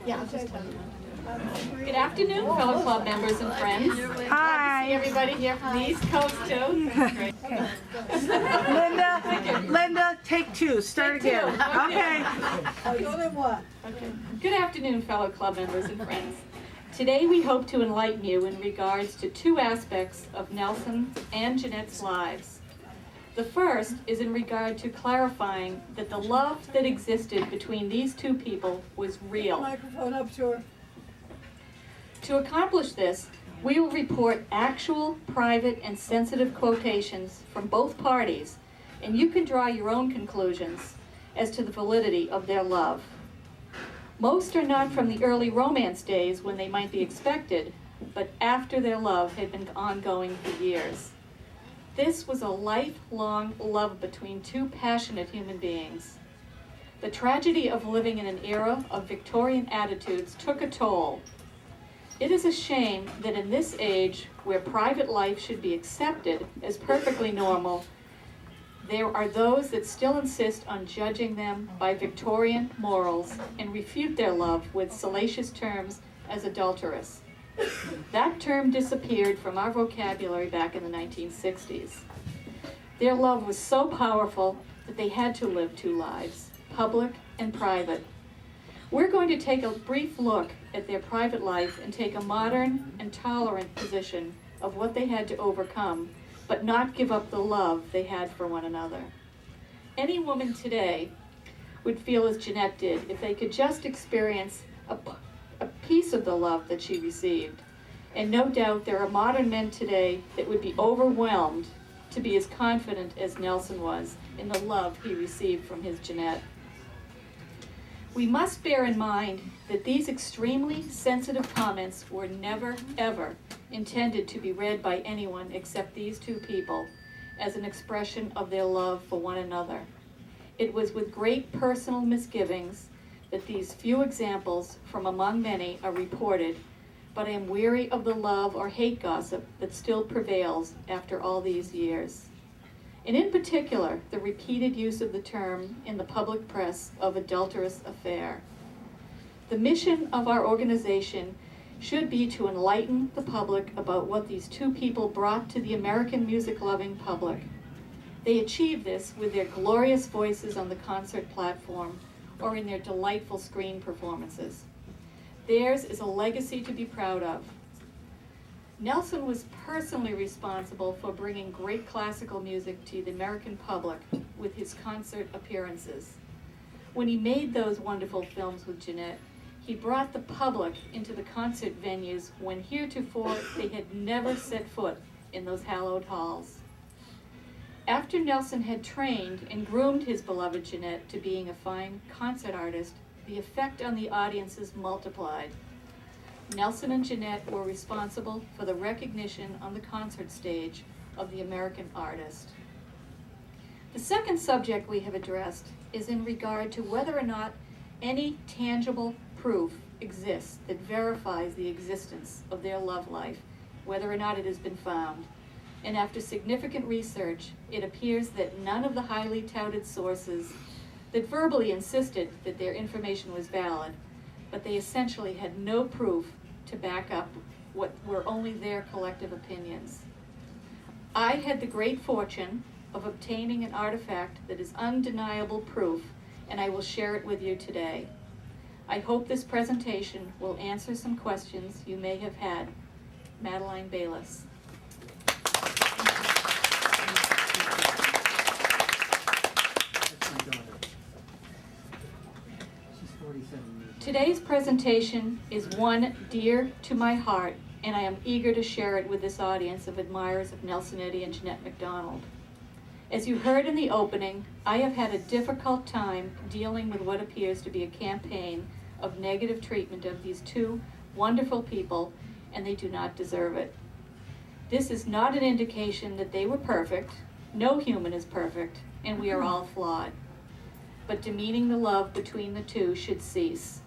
Yeah, I'll just tell you. Good afternoon, fellow club members and friends. Hi. See everybody here from the East Coast too. Great. Linda, take two. Start Take two. again. Okay. Okay. Good afternoon, fellow club members and friends. Today we hope to enlighten you in regards to two aspects of Nelson and Jeanette's lives. The first is in regard to clarifying that the love that existed between these two people was real. Microphone up to her. To accomplish this, we will report actual, private, and sensitive quotations from both parties, and you can draw your own conclusions as to the validity of their love. Most are not from the early romance days when they might be expected, but after their love had been ongoing for years. This was a lifelong love between two passionate human beings. The tragedy of living in an era of Victorian attitudes took a toll. It is a shame that in this age, where private life should be accepted as perfectly normal, there are those that still insist on judging them by Victorian morals and refute their love with salacious terms as adulterous. That term disappeared from our vocabulary back in the 1960s. Their love was so powerful that they had to live two lives, public and private. We're going to take a brief look at their private life and take a modern and tolerant position of what they had to overcome, but not give up the love they had for one another. Any woman today would feel as Jeanette did if they could just experience a piece of the love that she received. And no doubt there are modern men today that would be overwhelmed to be as confident as Nelson was in the love he received from his Jeanette. We must bear in mind that these extremely sensitive comments were never, ever intended to be read by anyone except these two people as an expression of their love for one another. It was with great personal misgivings that these few examples from among many are reported, but I am weary of the love or hate gossip that still prevails after all these years. And in particular, the repeated use of the term in the public press of adulterous affair. The mission of our organization should be to enlighten the public about what these two people brought to the American music-loving public. They achieved this with their glorious voices on the concert platform or in their delightful screen performances. Theirs is a legacy to be proud of. Nelson was personally responsible for bringing great classical music to the American public with his concert appearances. When he made those wonderful films with Jeanette, he brought the public into the concert venues when heretofore they had never set foot in those hallowed halls. After Nelson had trained and groomed his beloved Jeanette to being a fine concert artist, the effect on the audiences multiplied. Nelson and Jeanette were responsible for the recognition on the concert stage of the American artist. The second subject we have addressed is in regard to whether or not any tangible proof exists that verifies the existence of their love life, whether or not it has been found. And after significant research, it appears that none of the highly touted sources that verbally insisted that their information was valid, but they essentially had no proof to back up what were only their collective opinions. I had the great fortune of obtaining an artifact that is undeniable proof, and I will share it with you today. I hope this presentation will answer some questions you may have had. Madeline Bayless. Today's presentation is one dear to my heart, and I am eager to share it with this audience of admirers of Nelson Eddy and Jeanette MacDonald. As you heard in the opening, I have had a difficult time dealing with what appears to be a campaign of negative treatment of these two wonderful people, and they do not deserve it. This is not an indication that they were perfect. No human is perfect, and we are all flawed. But demeaning the love between the two should cease.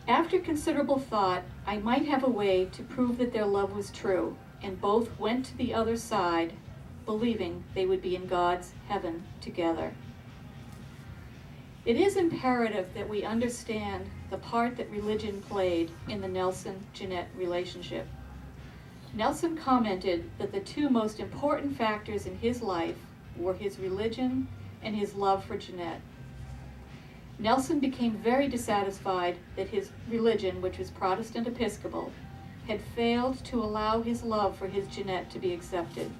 After considerable thought, I might have a way to prove that their love was true, and both went to the other side, believing they would be in God's heaven together. It is imperative that we understand the part that religion played in the Nelson-Jeanette relationship. Nelson commented that the two most important factors in his life were his religion and his love for Jeanette. Nelson became very dissatisfied that his religion, which was Protestant Episcopal, had failed to allow his love for his Jeanette to be accepted.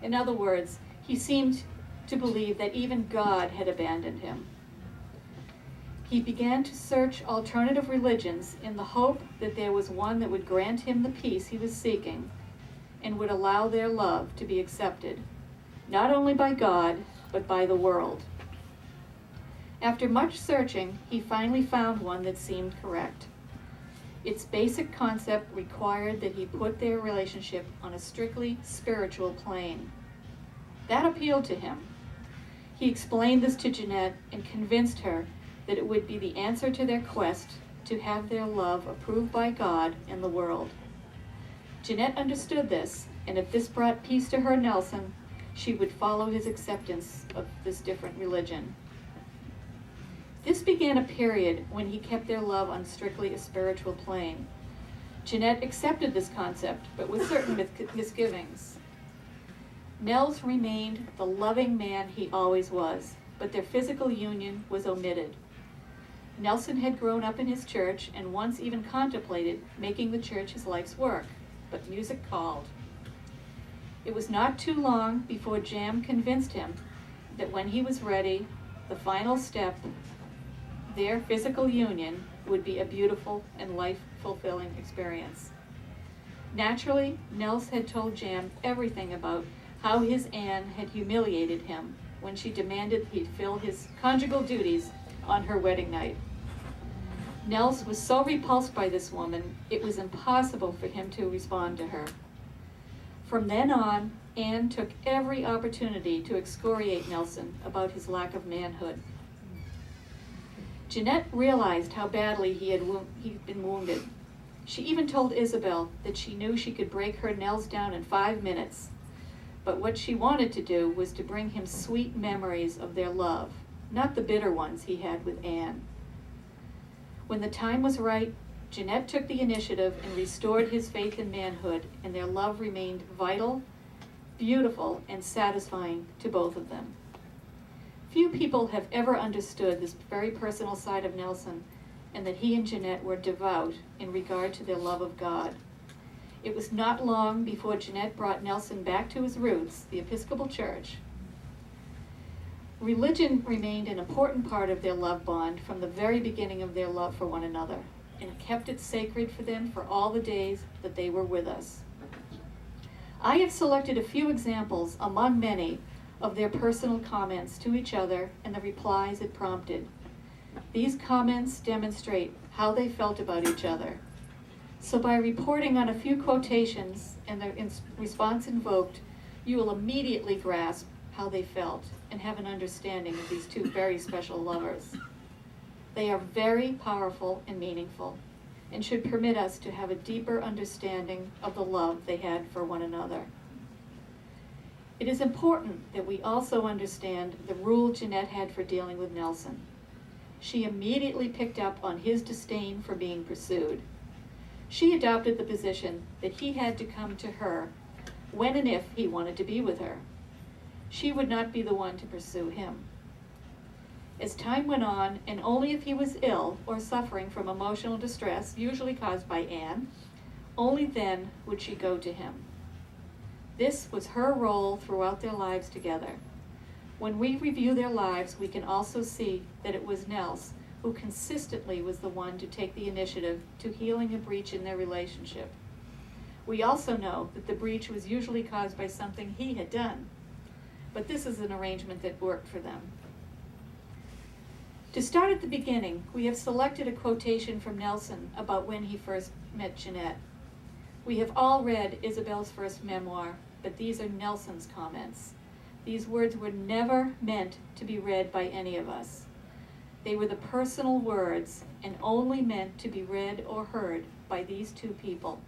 In other words, he seemed to believe that even God had abandoned him. He began to search alternative religions in the hope that there was one that would grant him the peace he was seeking and would allow their love to be accepted, not only by God, but by the world. After much searching, he finally found one that seemed correct. Its basic concept required that he put their relationship on a strictly spiritual plane. That appealed to him. He explained this to Jeanette and convinced her that it would be the answer to their quest to have their love approved by God and the world. Jeanette understood this, and if this brought peace to her Nelson, she would follow his acceptance of this different religion. This began a period when he kept their love on strictly a spiritual plane. Jeanette accepted this concept, but with certain misgivings. Nels remained the loving man he always was, but their physical union was omitted. Nelson had grown up in his church and once even contemplated making the church his life's work, but music called. It was not too long before Jam convinced him that when he was ready, the final step, their physical union, would be a beautiful and life-fulfilling experience. Naturally, Nels had told Jam everything about how his Anne had humiliated him when she demanded he fill his conjugal duties on her wedding night. Nels was so repulsed by this woman, it was impossible for him to respond to her. From then on, Anne took every opportunity to excoriate Nelson about his lack of manhood. Jeanette realized how badly he'd been wounded. She even told Isabel that she knew she could break her Nels down in 5 minutes, but what she wanted to do was to bring him sweet memories of their love, not the bitter ones he had with Anne. When the time was right, Jeanette took the initiative and restored his faith in manhood, and their love remained vital, beautiful, and satisfying to both of them. Few people have ever understood this very personal side of Nelson, and that he and Jeanette were devout in regard to their love of God. It was not long before Jeanette brought Nelson back to his roots, the Episcopal Church. Religion remained an important part of their love bond from the very beginning of their love for one another, and kept it sacred for them for all the days that they were with us. I have selected a few examples among many of their personal comments to each other and the replies it prompted. These comments demonstrate how they felt about each other. So by reporting on a few quotations and the response invoked, you will immediately grasp how they felt and have an understanding of these two very special lovers. They are very powerful and meaningful, and should permit us to have a deeper understanding of the love they had for one another. It is important that we also understand the rule Jeanette had for dealing with Nelson. She immediately picked up on his disdain for being pursued. She adopted the position that he had to come to her when and if he wanted to be with her. She would not be the one to pursue him. As time went on, and only if he was ill or suffering from emotional distress, usually caused by Anne, only then would she go to him. This was her role throughout their lives together. When we review their lives, we can also see that it was Nels who consistently was the one to take the initiative to healing a breach in their relationship. We also know that the breach was usually caused by something he had done, but this is an arrangement that worked for them. To start at the beginning, we have selected a quotation from Nelson about when he first met Jeanette. We have all read Isabel's first memoir, but these are Nelson's comments. These words were never meant to be read by any of us. They were the personal words and only meant to be read or heard by these two people.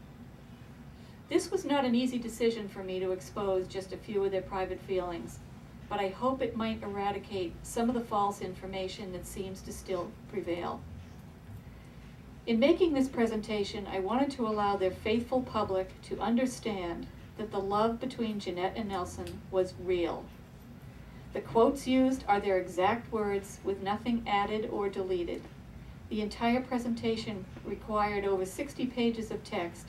This was not an easy decision for me to expose just a few of their private feelings, but I hope it might eradicate some of the false information that seems to still prevail. In making this presentation, I wanted to allow their faithful public to understand that the love between Jeanette and Nelson was real. The quotes used are their exact words with nothing added or deleted. The entire presentation required over 60 pages of text,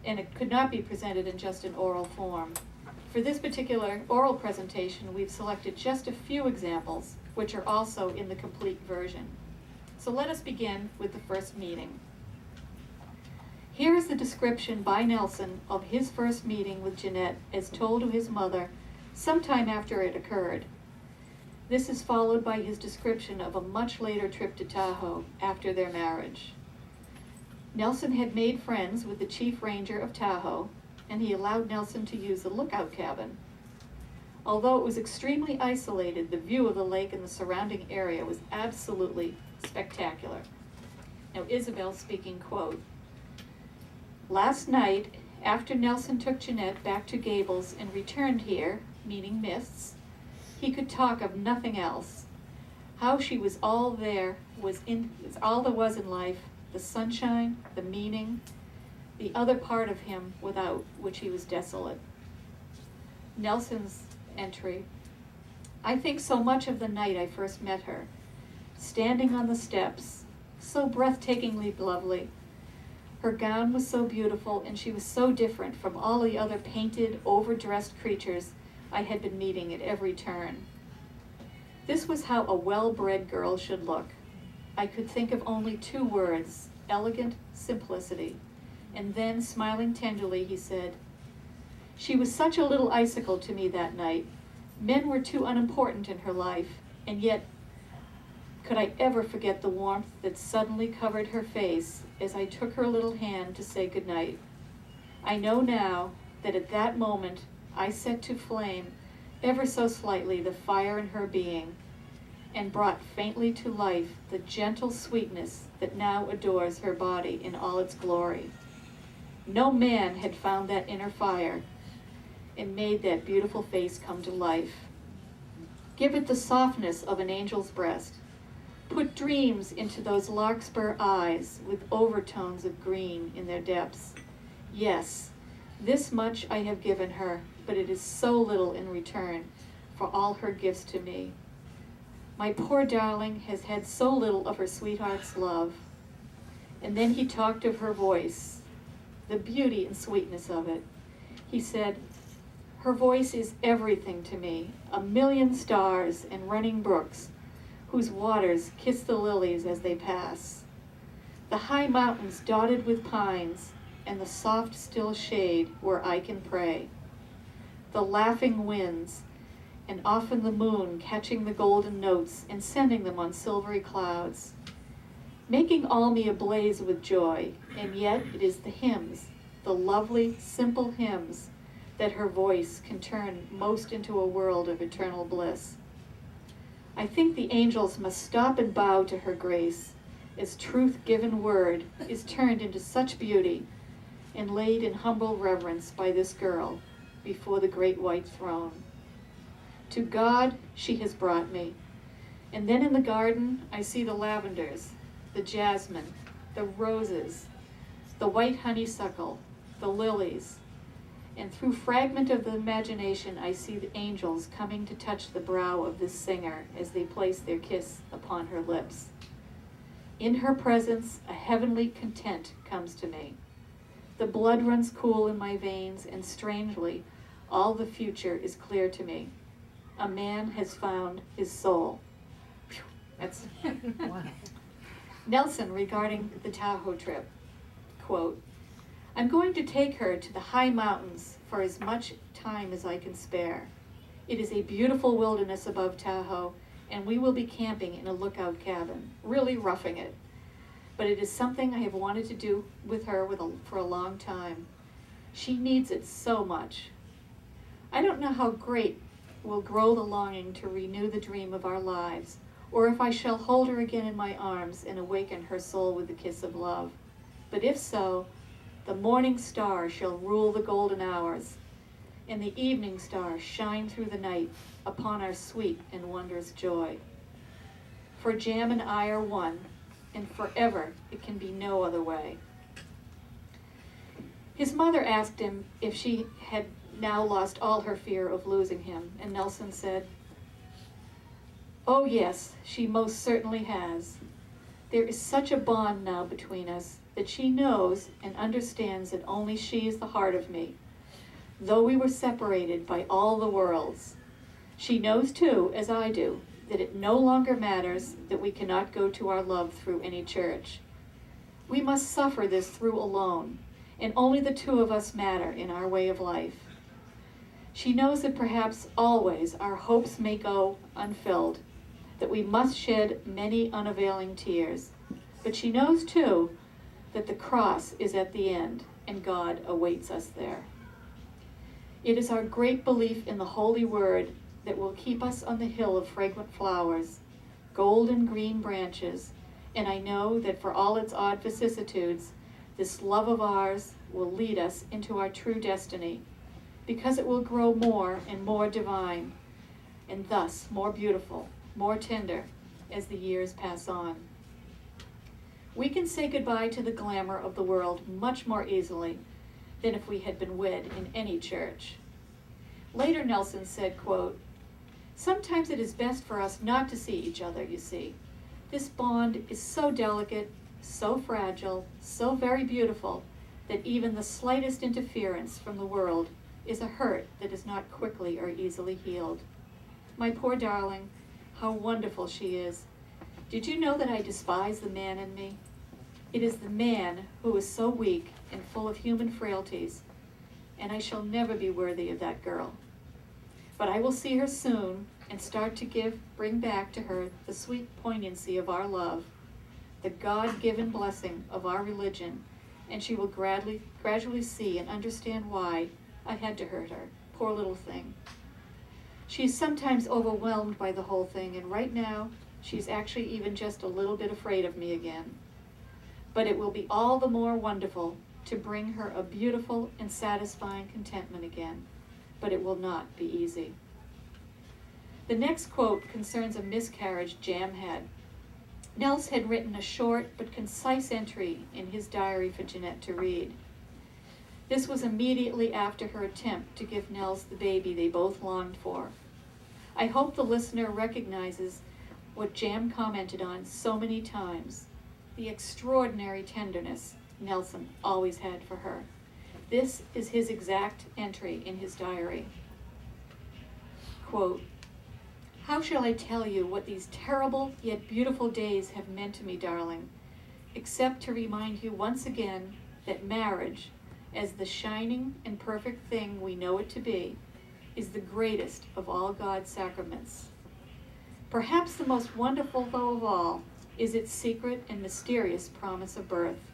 and it could not be presented in just an oral form. For this particular oral presentation, we've selected just a few examples, which are also in the complete version. So let us begin with the first meeting. Here is the description by Nelson of his first meeting with Jeanette as told to his mother sometime after it occurred. This is followed by his description of a much later trip to Tahoe after their marriage. Nelson had made friends with the chief ranger of Tahoe, and he allowed Nelson to use the lookout cabin. Although it was extremely isolated, the view of the lake and the surrounding area was absolutely spectacular. Now, Isabel speaking, quote, "Last night, after Nelson took Jeanette back to Gables and returned here, meaning Mists, he could talk of nothing else. How she was all there was all there was in life, the sunshine, the meaning, the other part of him without which he was desolate." Nelson's entry, "I think so much of the night I first met her, standing on the steps, so breathtakingly lovely. Her gown was so beautiful, and she was so different from all the other painted, overdressed creatures I had been meeting at every turn. This was how a well-bred girl should look. I could think of only two words, elegant simplicity." And then, smiling tenderly, he said, "She was such a little icicle to me that night. Men were too unimportant in her life, and yet could I ever forget the warmth that suddenly covered her face as I took her little hand to say goodnight. I know now that at that moment I set to flame ever so slightly the fire in her being, and brought faintly to life the gentle sweetness that now adores her body in all its glory. No man had found that inner fire and made that beautiful face come to life. Give it the softness of an angel's breast. Put dreams into those larkspur eyes with overtones of green in their depths. Yes, this much I have given her, but it is so little in return for all her gifts to me. My poor darling has had so little of her sweetheart's love." And then he talked of her voice, the beauty and sweetness of it. He said, "Her voice is everything to me, a million stars and running brooks, whose waters kiss the lilies as they pass. The high mountains dotted with pines, and the soft still shade where I can pray. The laughing winds, and often the moon catching the golden notes and sending them on silvery clouds, making all me ablaze with joy, and yet it is the hymns, the lovely, simple hymns, that her voice can turn most into a world of eternal bliss. I think the angels must stop and bow to her grace, as truth-given word is turned into such beauty and laid in humble reverence by this girl before the great white throne. To God she has brought me, and then in the garden I see the lavenders, the jasmine, the roses, the white honeysuckle, the lilies, and through fragment of the imagination I see the angels coming to touch the brow of this singer as they place their kiss upon her lips. In her presence a heavenly content comes to me. The blood runs cool in my veins, and strangely, all the future is clear to me. A man has found his soul." Phew, that's Wow. Nelson regarding the Tahoe trip, quote, "I'm going to take her to the high mountains for as much time as I can spare. It is a beautiful wilderness above Tahoe, and we will be camping in a lookout cabin, really roughing it. But it is something I have wanted to do with her for a long time. She needs it so much. I don't know how great will grow the longing to renew the dream of our lives, or if I shall hold her again in my arms and awaken her soul with the kiss of love. But if so, the morning star shall rule the golden hours, and the evening star shine through the night upon our sweet and wondrous joy. For Jam and I are one, and forever it can be no other way. His mother asked him if she had now lost all her fear of losing him, and Nelson said, "Oh yes, she most certainly has. There is such a bond now between us that she knows and understands that only she is the heart of me, though we were separated by all the worlds. She knows too, as I do, that it no longer matters that we cannot go to our love through any church. We must suffer this through alone, and only the two of us matter in our way of life. She knows that perhaps always our hopes may go unfilled, that we must shed many unavailing tears, but she knows too that the cross is at the end and God awaits us there. It is our great belief in the Holy Word that will keep us on the hill of fragrant flowers, golden green branches, and I know that for all its odd vicissitudes, this love of ours will lead us into our true destiny, because it will grow more and more divine, and thus more beautiful, more tender, as the years pass on. We can say goodbye to the glamour of the world much more easily than if we had been wed in any church." Later, Nelson said, quote, "Sometimes it is best for us not to see each other, you see. This bond is so delicate, so fragile, so very beautiful, that even the slightest interference from the world is a hurt that is not quickly or easily healed. My poor darling, how wonderful she is. Did you know that I despise the man in me? It is the man who is so weak and full of human frailties, and I shall never be worthy of that girl. But I will see her soon and start to bring back to her the sweet poignancy of our love, the God-given blessing of our religion, and she will gradually see and understand why I had to hurt her, poor little thing. She is sometimes overwhelmed by the whole thing, and right now she's actually even just a little bit afraid of me again. But it will be all the more wonderful to bring her a beautiful and satisfying contentment again, but it will not be easy." The next quote concerns a miscarriage Jam had. Nels had written a short but concise entry in his diary for Jeanette to read. This was immediately after her attempt to give Nels the baby they both longed for. I hope the listener recognizes what Jam commented on so many times, the extraordinary tenderness Nelson always had for her. This is his exact entry in his diary. Quote, "How shall I tell you what these terrible yet beautiful days have meant to me, darling, except to remind you once again that marriage, as the shining and perfect thing we know it to be, is the greatest of all God's sacraments. Perhaps the most wonderful, though, of all is its secret and mysterious promise of birth.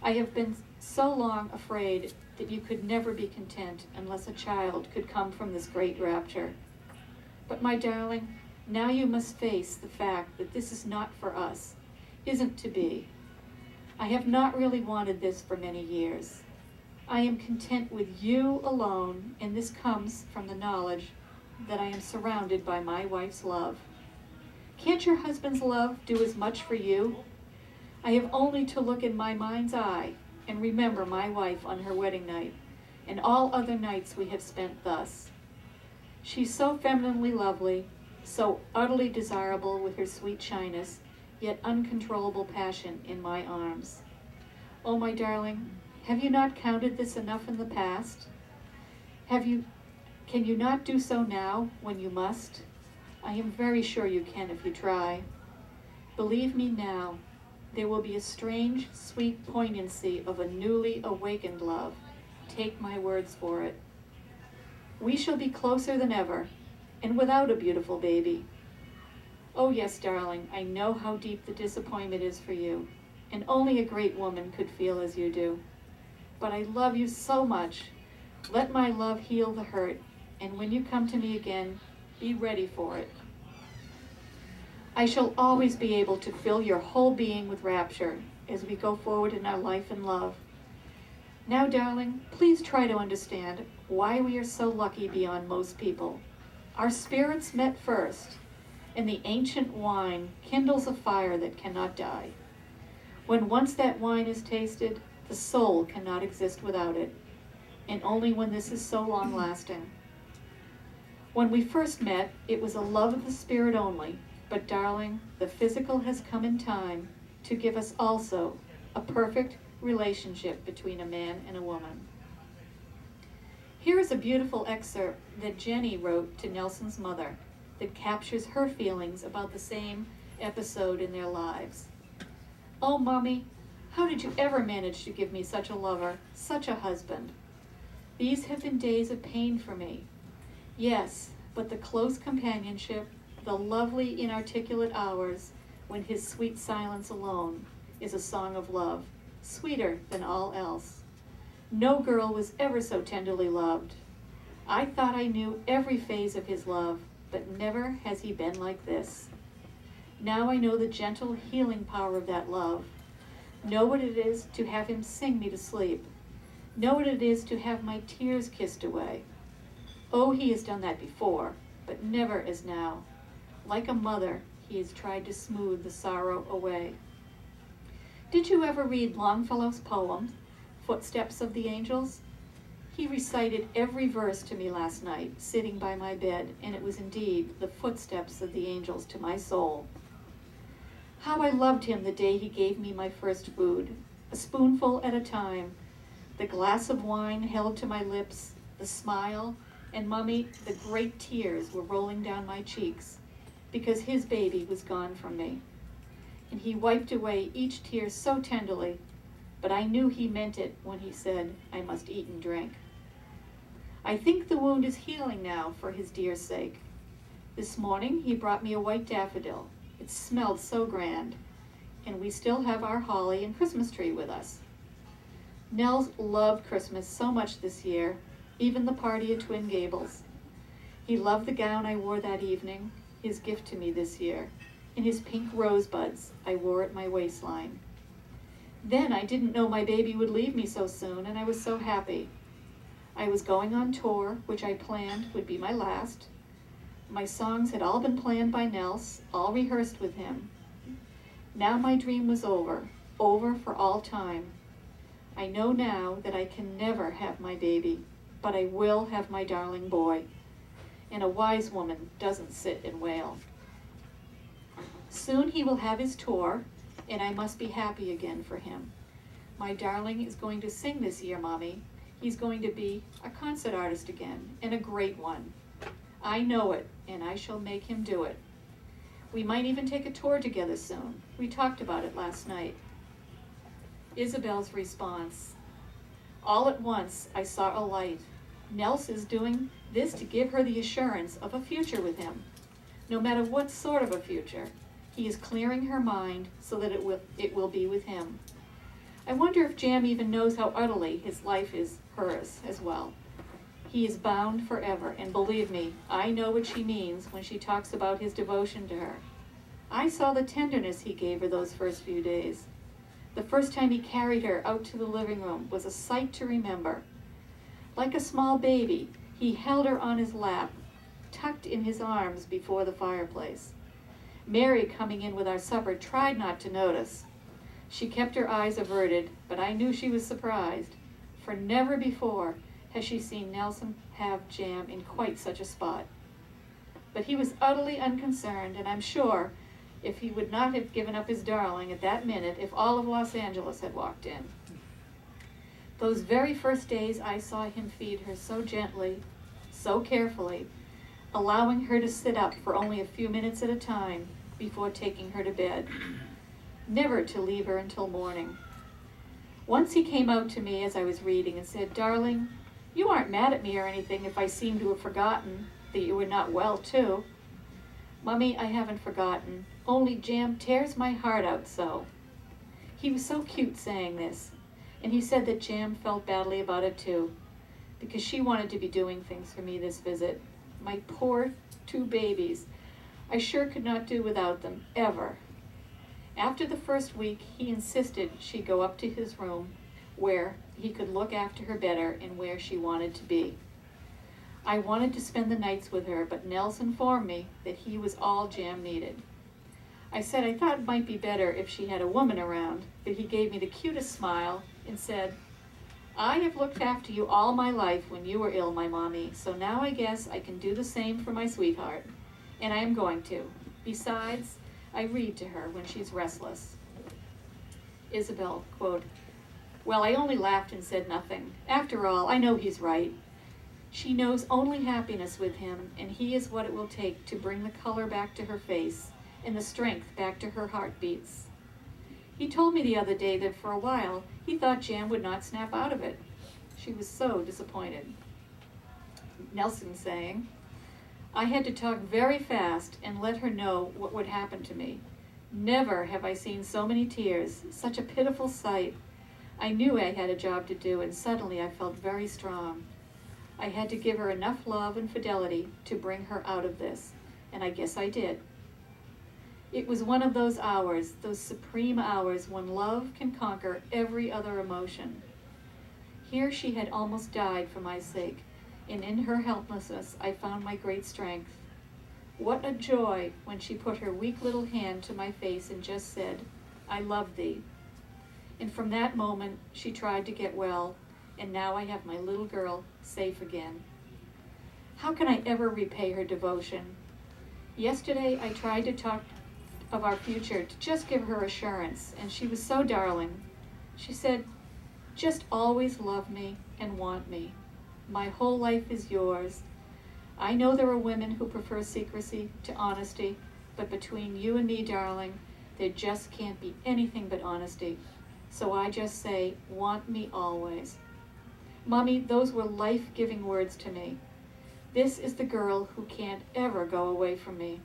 I have been so long afraid that you could never be content unless a child could come from this great rapture. But my darling, now you must face the fact that this is not for us, isn't to be. I have not really wanted this for many years. I am content with you alone, and this comes from the knowledge that I am surrounded by my wife's love. Can't your husband's love do as much for you? I have only to look in my mind's eye and remember my wife on her wedding night, and all other nights we have spent thus. She's so femininely lovely, so utterly desirable with her sweet shyness, yet uncontrollable passion in my arms. Oh, my darling, have you not counted this enough in the past? Can you not do so now, when you must? I am very sure you can if you try. Believe me now, there will be a strange, sweet poignancy of a newly awakened love. Take my words for it. We shall be closer than ever, and without a beautiful baby. Oh yes, darling, I know how deep the disappointment is for you, and only a great woman could feel as you do. But I love you so much. Let my love heal the hurt, and when you come to me again, be ready for it. I shall always be able to fill your whole being with rapture as we go forward in our life and love. Now, darling, please try to understand why we are so lucky beyond most people. Our spirits met first, and the ancient wine kindles a fire that cannot die. When once that wine is tasted, the soul cannot exist without it, and only when this is so long-lasting. When we first met, it was a love of the spirit only, but darling, the physical has come in time to give us also a perfect relationship between a man and a woman. Here is a beautiful excerpt that Jenny wrote to Nelson's mother that captures her feelings about the same episode in their lives. "Oh, Mommy, how did you ever manage to give me such a lover, such a husband? These have been days of pain for me. Yes, but the close companionship, the lovely inarticulate hours when his sweet silence alone is a song of love, sweeter than all else. No girl was ever so tenderly loved. I thought I knew every phase of his love, but never has he been like this. Now I know the gentle healing power of that love. Know what it is to have him sing me to sleep. Know what it is to have my tears kissed away. Oh, he has done that before, but never as now. Like a mother, he has tried to smooth the sorrow away." Did you ever read Longfellow's poem, Footsteps of the Angels? He recited every verse to me last night, sitting by my bed, and it was indeed the footsteps of the angels to my soul. How I loved him the day he gave me my first food, a spoonful at a time, the glass of wine held to my lips, the smile, and Mummy, the great tears were rolling down my cheeks, because his baby was gone from me. And he wiped away each tear so tenderly, but I knew he meant it when he said, "I must eat and drink." I think the wound is healing now for his dear sake. This morning he brought me a white daffodil. It smelled so grand, and we still have our holly and Christmas tree with us. Nels loved Christmas so much this year, even the party at Twin Gables. He loved the gown I wore that evening, his gift to me this year, and his pink rosebuds I wore at my waistline. Then I didn't know my baby would leave me so soon, and I was so happy. I was going on tour, which I planned would be my last. My songs had all been planned by Nels, all rehearsed with him. Now my dream was over for all time. I know now that I can never have my baby, but I will have my darling boy. And a wise woman doesn't sit and wail. Soon he will have his tour, and I must be happy again for him. My darling is going to sing this year, Mommy. He's going to be a concert artist again, and a great one. I know it, and I shall make him do it. We might even take a tour together soon. We talked about it last night. Isabel's response. All at once, I saw a light. Nels is doing this to give her the assurance of a future with him. No matter what sort of a future, he is clearing her mind so that it will be with him. I wonder if Jam even knows how utterly his life is hers as well. He is bound forever, and believe me, I know what she means when she talks about his devotion to her. I saw the tenderness he gave her those first few days. The first time he carried her out to the living room was a sight to remember. Like a small baby, he held her on his lap, tucked in his arms before the fireplace. Mary, coming in with our supper, tried not to notice. She kept her eyes averted, but I knew she was surprised, for never before has she seen Nelson have Jam in quite such a spot. But he was utterly unconcerned, and I'm sure if he would not have given up his darling at that minute if all of Los Angeles had walked in. Those very first days I saw him feed her so gently, so carefully, allowing her to sit up for only a few minutes at a time before taking her to bed, never to leave her until morning. Once he came out to me as I was reading and said, "Darling, you aren't mad at me or anything if I seem to have forgotten that you were not well too." "Mummy, I haven't forgotten, only Jam tears my heart out so." He was so cute saying this, and he said that Jam felt badly about it too, because she wanted to be doing things for me this visit. My poor two babies. I sure could not do without them, ever. After the first week, he insisted she go up to his room where he could look after her better and where she wanted to be. I wanted to spend the nights with her, but Nels informed me that he was all Jam needed. I said I thought it might be better if she had a woman around, but he gave me the cutest smile and said, I have looked after you all my life when you were ill, my mommy, so now I guess I can do the same for my sweetheart. And I am going to. Besides, I read to her when she's restless. Isabel, quote, well, I only laughed and said nothing. After all, I know he's right. She knows only happiness with him, and he is what it will take to bring the color back to her face and the strength back to her heartbeats. He told me the other day that for a while he thought Jam would not snap out of it. She was so disappointed. Nelson saying, I had to talk very fast and let her know what would happen to me. Never have I seen so many tears, such a pitiful sight. I knew I had a job to do, and suddenly I felt very strong. I had to give her enough love and fidelity to bring her out of this, and I guess I did. It was one of those hours, those supreme hours when love can conquer every other emotion. Here she had almost died for my sake, and in her helplessness I found my great strength. What a joy when she put her weak little hand to my face and just said, I love thee. And from that moment she tried to get well, and now I have my little girl safe again. How can I ever repay her devotion? Yesterday I tried to talk of our future to just give her assurance, and she was so darling. She said, just always love me and want me. My whole life is yours. I know there are women who prefer secrecy to honesty, but between you and me, darling, there just can't be anything but honesty. So I just say, want me always. Mommy, those were life-giving words to me. This is the girl who can't ever go away from me.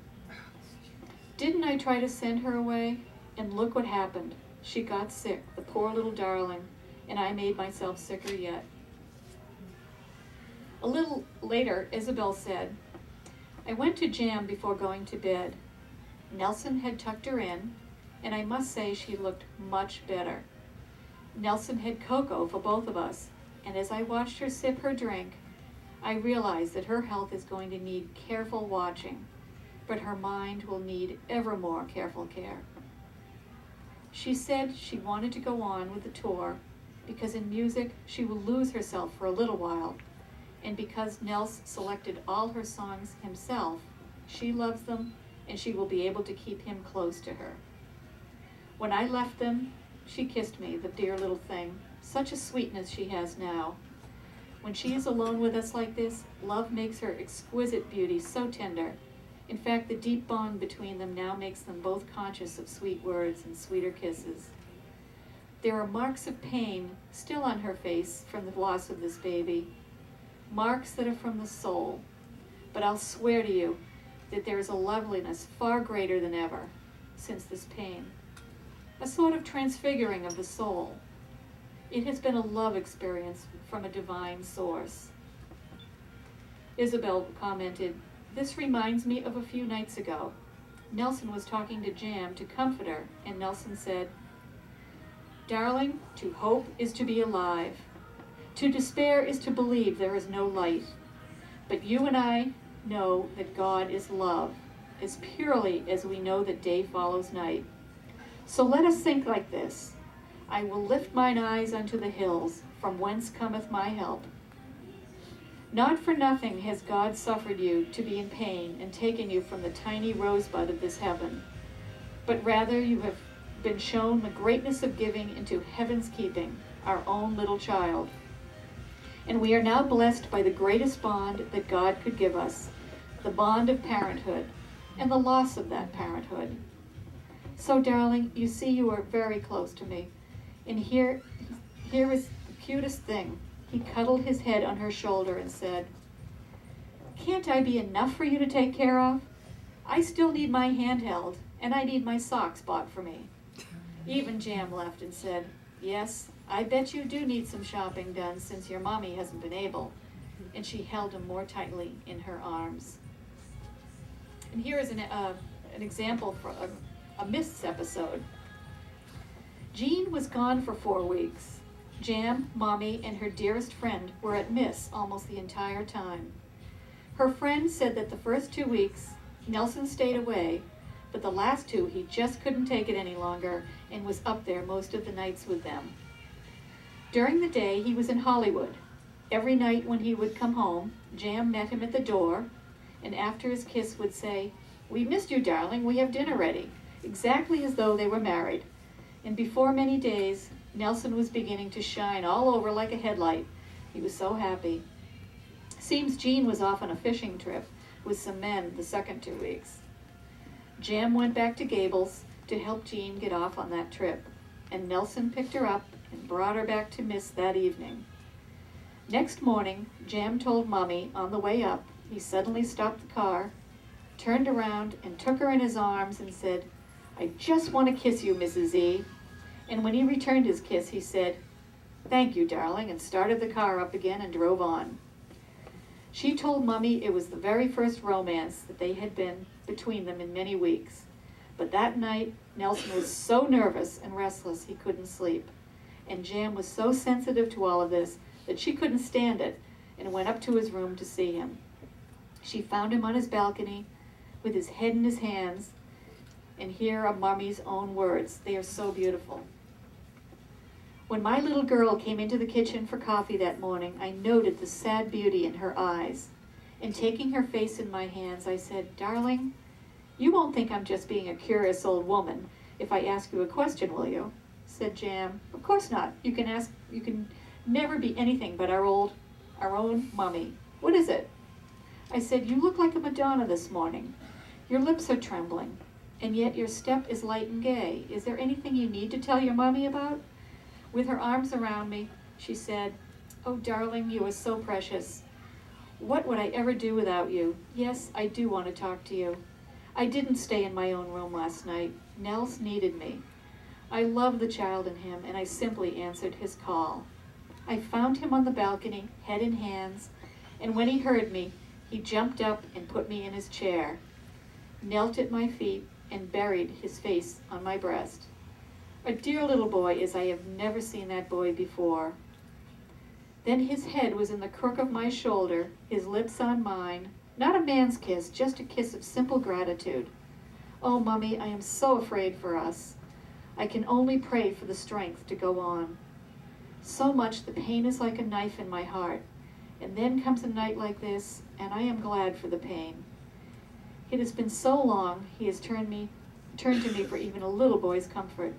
Didn't I try to send her away? And look what happened. She got sick, the poor little darling, and I made myself sicker yet. A little later, Isabel said, I went to Jam before going to bed. Nelson had tucked her in, and I must say she looked much better. Nelson had cocoa for both of us, and as I watched her sip her drink, I realized that her health is going to need careful watching, but her mind will need ever more careful care. She said she wanted to go on with the tour because in music she will lose herself for a little while, and because Nels selected all her songs himself, she loves them and she will be able to keep him close to her. When I left them, she kissed me, the dear little thing. Such a sweetness she has now. When she is alone with us like this, love makes her exquisite beauty so tender. In fact, the deep bond between them now makes them both conscious of sweet words and sweeter kisses. There are marks of pain still on her face from the loss of this baby, marks that are from the soul. But I'll swear to you that there is a loveliness far greater than ever since this pain, a sort of transfiguring of the soul. It has been a love experience from a divine source. Isabel commented, this reminds me of a few nights ago. Nelson was talking to Jam to comfort her, and Nelson said, darling, to hope is to be alive. To despair is to believe there is no light. But you and I know that God is love, as purely as we know that day follows night. So let us think like this. I will lift mine eyes unto the hills, from whence cometh my help. Not for nothing has God suffered you to be in pain and taken you from the tiny rosebud of this heaven, but rather you have been shown the greatness of giving into heaven's keeping, our own little child. And we are now blessed by the greatest bond that God could give us, the bond of parenthood, and the loss of that parenthood. So, darling, you see you are very close to me. And here is the cutest thing. He cuddled his head on her shoulder and said, can't I be enough for you to take care of? I still need my hand held, and I need my socks bought for me. Even Jam laughed and said, yes, I bet you do need some shopping done since your mommy hasn't been able. And she held him more tightly in her arms. And here is an example for a missed episode. Jean was gone for 4 weeks. Jam, Mommy, and her dearest friend were at Miss almost the entire time. Her friend said that the first 2 weeks, Nelson stayed away, but the last 2 he just couldn't take it any longer and was up there most of the nights with them. During the day, he was in Hollywood. Every night when he would come home, Jam met him at the door, and after his kiss would say, "We missed you, darling, we have dinner ready," exactly as though they were married. And before many days, Nelson was beginning to shine all over like a headlight. He was so happy. Seems Jean was off on a fishing trip with some men the second 2 weeks. Jam went back to Gables to help Jean get off on that trip, and Nelson picked her up and brought her back to Miss that evening. Next morning, Jam told Mommy on the way up he suddenly stopped the car, turned around and took her in his arms and said, "I just want to kiss you, Mrs. E." And when he returned his kiss, he said, "Thank you, darling," and started the car up again and drove on. She told Mommy it was the very first romance that they had been between them in many weeks. But that night, Nelson was so nervous and restless he couldn't sleep. And Jam was so sensitive to all of this that she couldn't stand it and went up to his room to see him. She found him on his balcony with his head in his hands, and here are Mommy's own words. They are so beautiful. When my little girl came into the kitchen for coffee that morning, I noted the sad beauty in her eyes. And taking her face in my hands, I said, "Darling, you won't think I'm just being a curious old woman if I ask you a question, will you?" Said Jam. "Of course not. You can never be anything but our own Mommy. What is it?" I said, "You look like a Madonna this morning. Your lips are trembling, and yet your step is light and gay. Is there anything you need to tell your Mommy about?" With her arms around me, she said, "Oh, darling, you are so precious. What would I ever do without you? Yes, I do want to talk to you. I didn't stay in my own room last night. Nels needed me. I love the child in him, and I simply answered his call. I found him on the balcony, head in hands, and when he heard me, he jumped up and put me in his chair, knelt at my feet, and buried his face on my breast. A dear little boy as I have never seen that boy before. Then his head was in the crook of my shoulder, his lips on mine, not a man's kiss, just a kiss of simple gratitude. Oh, Mommy, I am so afraid for us. I can only pray for the strength to go on. So much the pain is like a knife in my heart, and then comes a night like this, and I am glad for the pain. It has been so long he has turned to me for even a little boy's comfort.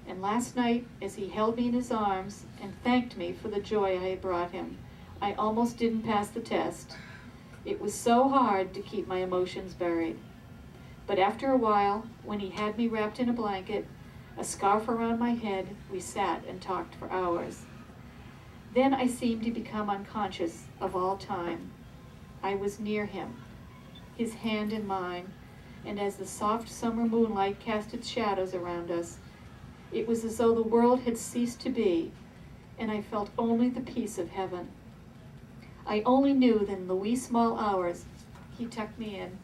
And last night, as he held me in his arms and thanked me for the joy I had brought him, I almost didn't pass the test. It was so hard to keep my emotions buried. But after a while, when he had me wrapped in a blanket, a scarf around my head, we sat and talked for hours. Then I seemed to become unconscious of all time. I was near him, his hand in mine, and as the soft summer moonlight cast its shadows around us, it was as though the world had ceased to be, and I felt only the peace of heaven. I only knew that in the wee small hours he tucked me in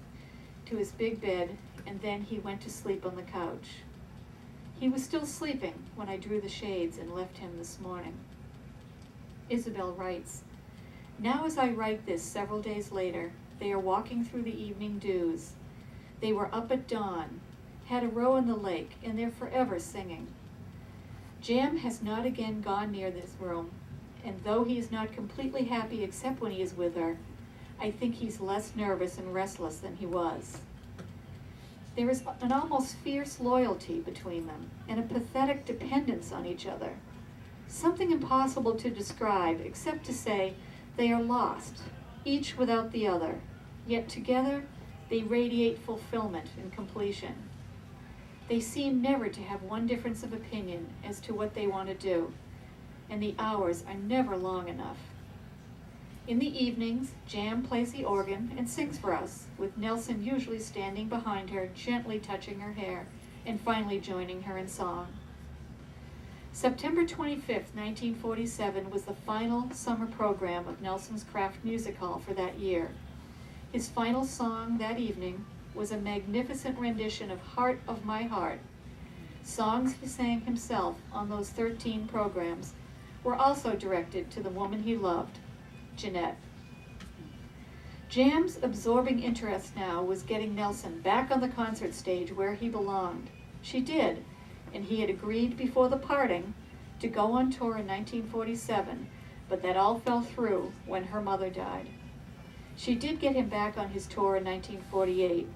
to his big bed, and then he went to sleep on the couch. He was still sleeping when I drew the shades and left him this morning. Isabel writes, "Now as I write this several days later, they are walking through the evening dews. They were up at dawn, had a row in the lake, and they're forever singing. Jam has not again gone near this room, and though he is not completely happy except when he is with her, I think he's less nervous and restless than he was. There is an almost fierce loyalty between them, and a pathetic dependence on each other. Something impossible to describe, except to say they are lost, each without the other, yet together they radiate fulfillment and completion. They seem never to have one difference of opinion as to what they want to do, and the hours are never long enough. In the evenings, Jam plays the organ and sings for us, with Nelson usually standing behind her, gently touching her hair, and finally joining her in song. September 25th, 1947 was the final summer program of Nelson's Craft Music Hall for that year. His final song that evening was a magnificent rendition of Heart of My Heart. Songs he sang himself on those 13 programs were also directed to the woman he loved, Jeanette. Jam's absorbing interest now was getting Nelson back on the concert stage where he belonged. She did, and he had agreed before the parting to go on tour in 1947, but that all fell through when her mother died. She did get him back on his tour in 1948.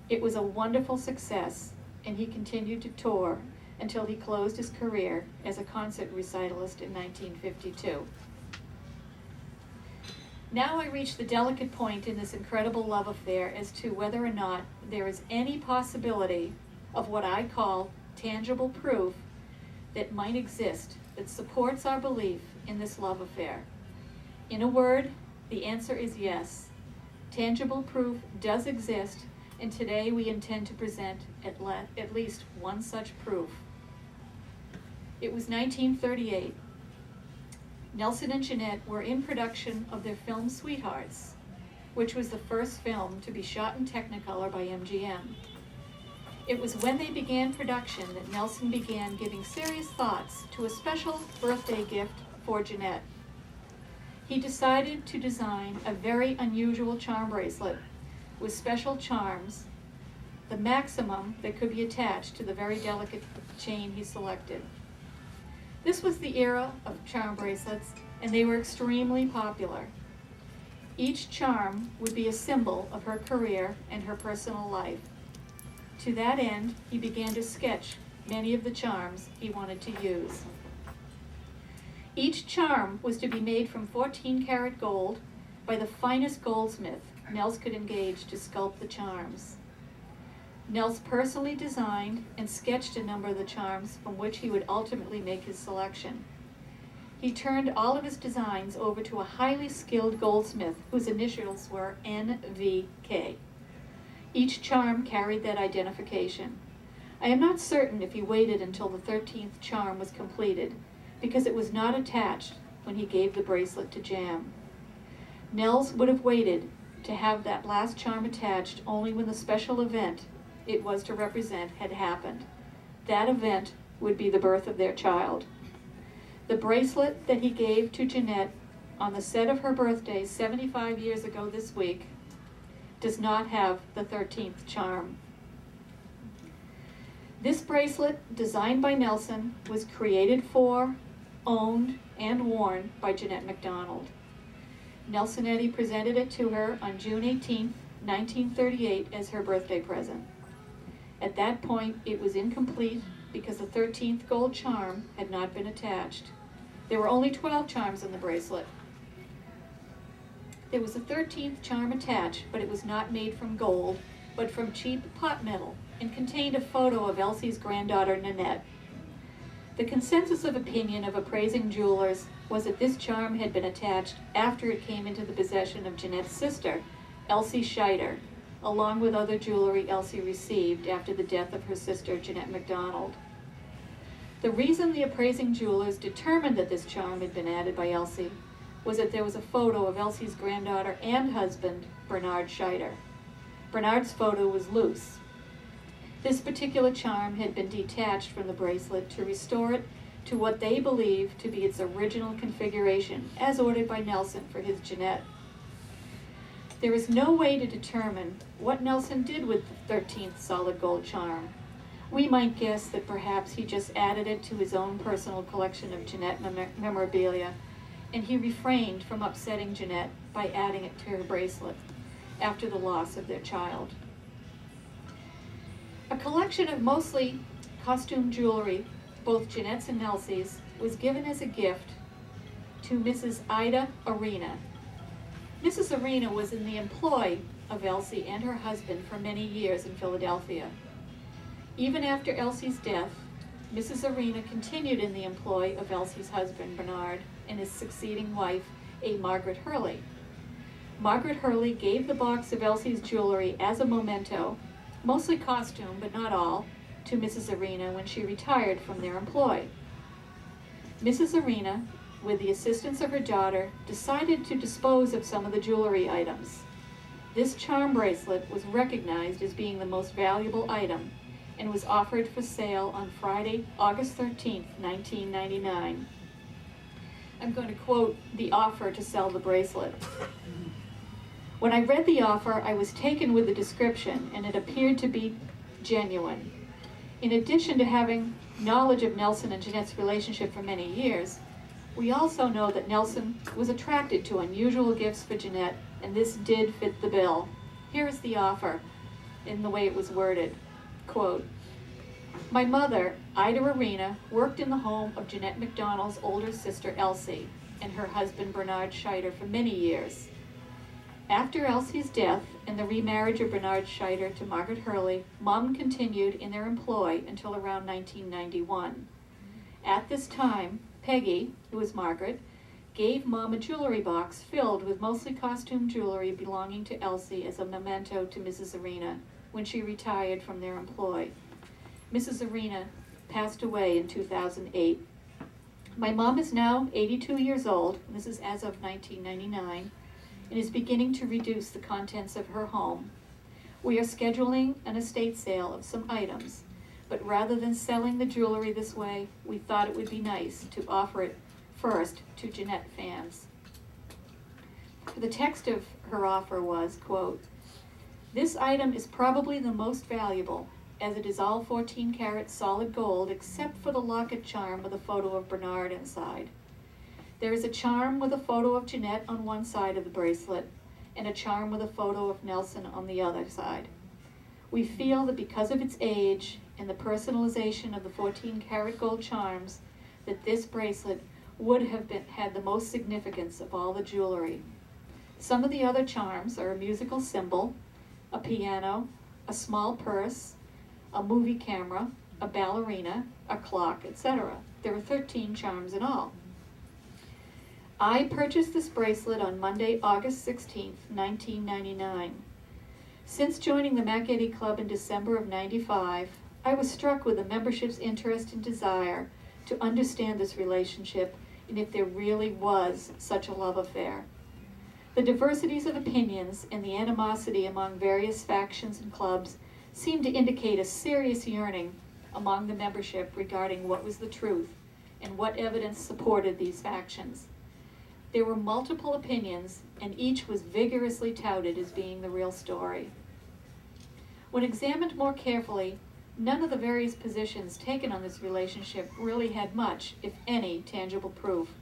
It was a wonderful success, and he continued to tour until he closed his career as a concert recitalist in 1952. Now I reach the delicate point in this incredible love affair as to whether or not there is any possibility of what I call tangible proof that might exist that supports our belief in this love affair. In a word, the answer is yes. Tangible proof does exist, and today we intend to present at least one such proof. It was 1938. Nelson and Jeanette were in production of their film Sweethearts, which was the first film to be shot in Technicolor by MGM. It was when they began production that Nelson began giving serious thoughts to a special birthday gift for Jeanette. He decided to design a very unusual charm bracelet with special charms, the maximum that could be attached to the very delicate chain he selected. This was the era of charm bracelets, and they were extremely popular. Each charm would be a symbol of her career and her personal life. To that end, he began to sketch many of the charms he wanted to use. Each charm was to be made from 14-karat gold by the finest goldsmith Nels could engage to sculpt the charms. Nels personally designed and sketched a number of the charms from which he would ultimately make his selection. He turned all of his designs over to a highly skilled goldsmith whose initials were NVK. Each charm carried that identification. I am not certain if he waited until the 13th charm was completed, because it was not attached when he gave the bracelet to Jam. Nels would have waited to have that last charm attached only when the special event it was to represent had happened. That event would be the birth of their child. The bracelet that he gave to Jeanette on the set of her birthday 75 years ago this week does not have the 13th charm. This bracelet, designed by Nelson, was created for, owned, and worn by Jeanette MacDonald. Nelson Eddy presented it to her on June 18, 1938 as her birthday present. At that point, it was incomplete because the 13th gold charm had not been attached. There were only 12 charms in the bracelet. There was a 13th charm attached, but it was not made from gold, but from cheap pot metal, and contained a photo of Elsie's granddaughter, Nanette. The consensus of opinion of appraising jewelers was that this charm had been attached after it came into the possession of Jeanette's sister, Elsie Scheider, along with other jewelry Elsie received after the death of her sister, Jeanette MacDonald. The reason the appraising jewelers determined that this charm had been added by Elsie was that there was a photo of Elsie's granddaughter and husband, Bernard Scheider. Bernard's photo was loose. This particular charm had been detached from the bracelet to restore it to what they believed to be its original configuration, as ordered by Nelson for his Jeanette. There is no way to determine what Nelson did with the 13th solid gold charm. We might guess that perhaps he just added it to his own personal collection of Jeanette memorabilia, and he refrained from upsetting Jeanette by adding it to her bracelet after the loss of their child. A collection of mostly costume jewelry, both Jeanette's and Elsie's, was given as a gift to Mrs. Ida Arena. Mrs. Arena was in the employ of Elsie and her husband for many years in Philadelphia. Even after Elsie's death, Mrs. Arena continued in the employ of Elsie's husband, Bernard, and his succeeding wife, a Margaret Hurley. Margaret Hurley gave the box of Elsie's jewelry as a memento, mostly costume, but not all, to Mrs. Arena when she retired from their employ. Mrs. Arena, with the assistance of her daughter, decided to dispose of some of the jewelry items. This charm bracelet was recognized as being the most valuable item and was offered for sale on Friday, August 13, 1999. I'm going to quote the offer to sell the bracelet. When I read the offer, I was taken with the description, and it appeared to be genuine. In addition to having knowledge of Nelson and Jeanette's relationship for many years, we also know that Nelson was attracted to unusual gifts for Jeanette, and this did fit the bill. Here is the offer in the way it was worded. Quote, "My mother, Ida Arena, worked in the home of Jeanette MacDonald's older sister Elsie and her husband Bernard Scheider for many years. After Elsie's death and the remarriage of Bernard Scheider to Margaret Hurley, Mom continued in their employ until around 1991. At this time, Peggy, who was Margaret, gave Mom a jewelry box filled with mostly costume jewelry belonging to Elsie as a memento to Mrs. Arena when she retired from their employ. Mrs. Arena passed away in 2008. My mom is now 82 years old, and this is as of 1999, and is beginning to reduce the contents of her home. We are scheduling an estate sale of some items, but rather than selling the jewelry this way, we thought it would be nice to offer it first to Jeanette fans." The text of her offer was, quote, "This item is probably the most valuable, as it is all 14-karat solid gold except for the locket charm with a photo of Bernard inside. There is a charm with a photo of Jeanette on one side of the bracelet and a charm with a photo of Nelson on the other side. We feel that because of its age and the personalization of the 14-karat gold charms, that this bracelet would have had the most significance of all the jewelry. Some of the other charms are a musical cymbal, a piano, a small purse, a movie camera, a ballerina, a clock, etc. There are 13 charms in all. I purchased this bracelet on Monday, August 16, 1999. Since joining the Mac Eddy Club in December of '95, I was struck with the membership's interest and desire to understand this relationship and if there really was such a love affair. The diversities of opinions and the animosity among various factions and clubs seemed to indicate a serious yearning among the membership regarding what was the truth and what evidence supported these factions. There were multiple opinions, and each was vigorously touted as being the real story. When examined more carefully, none of the various positions taken on this relationship really had much, if any, tangible proof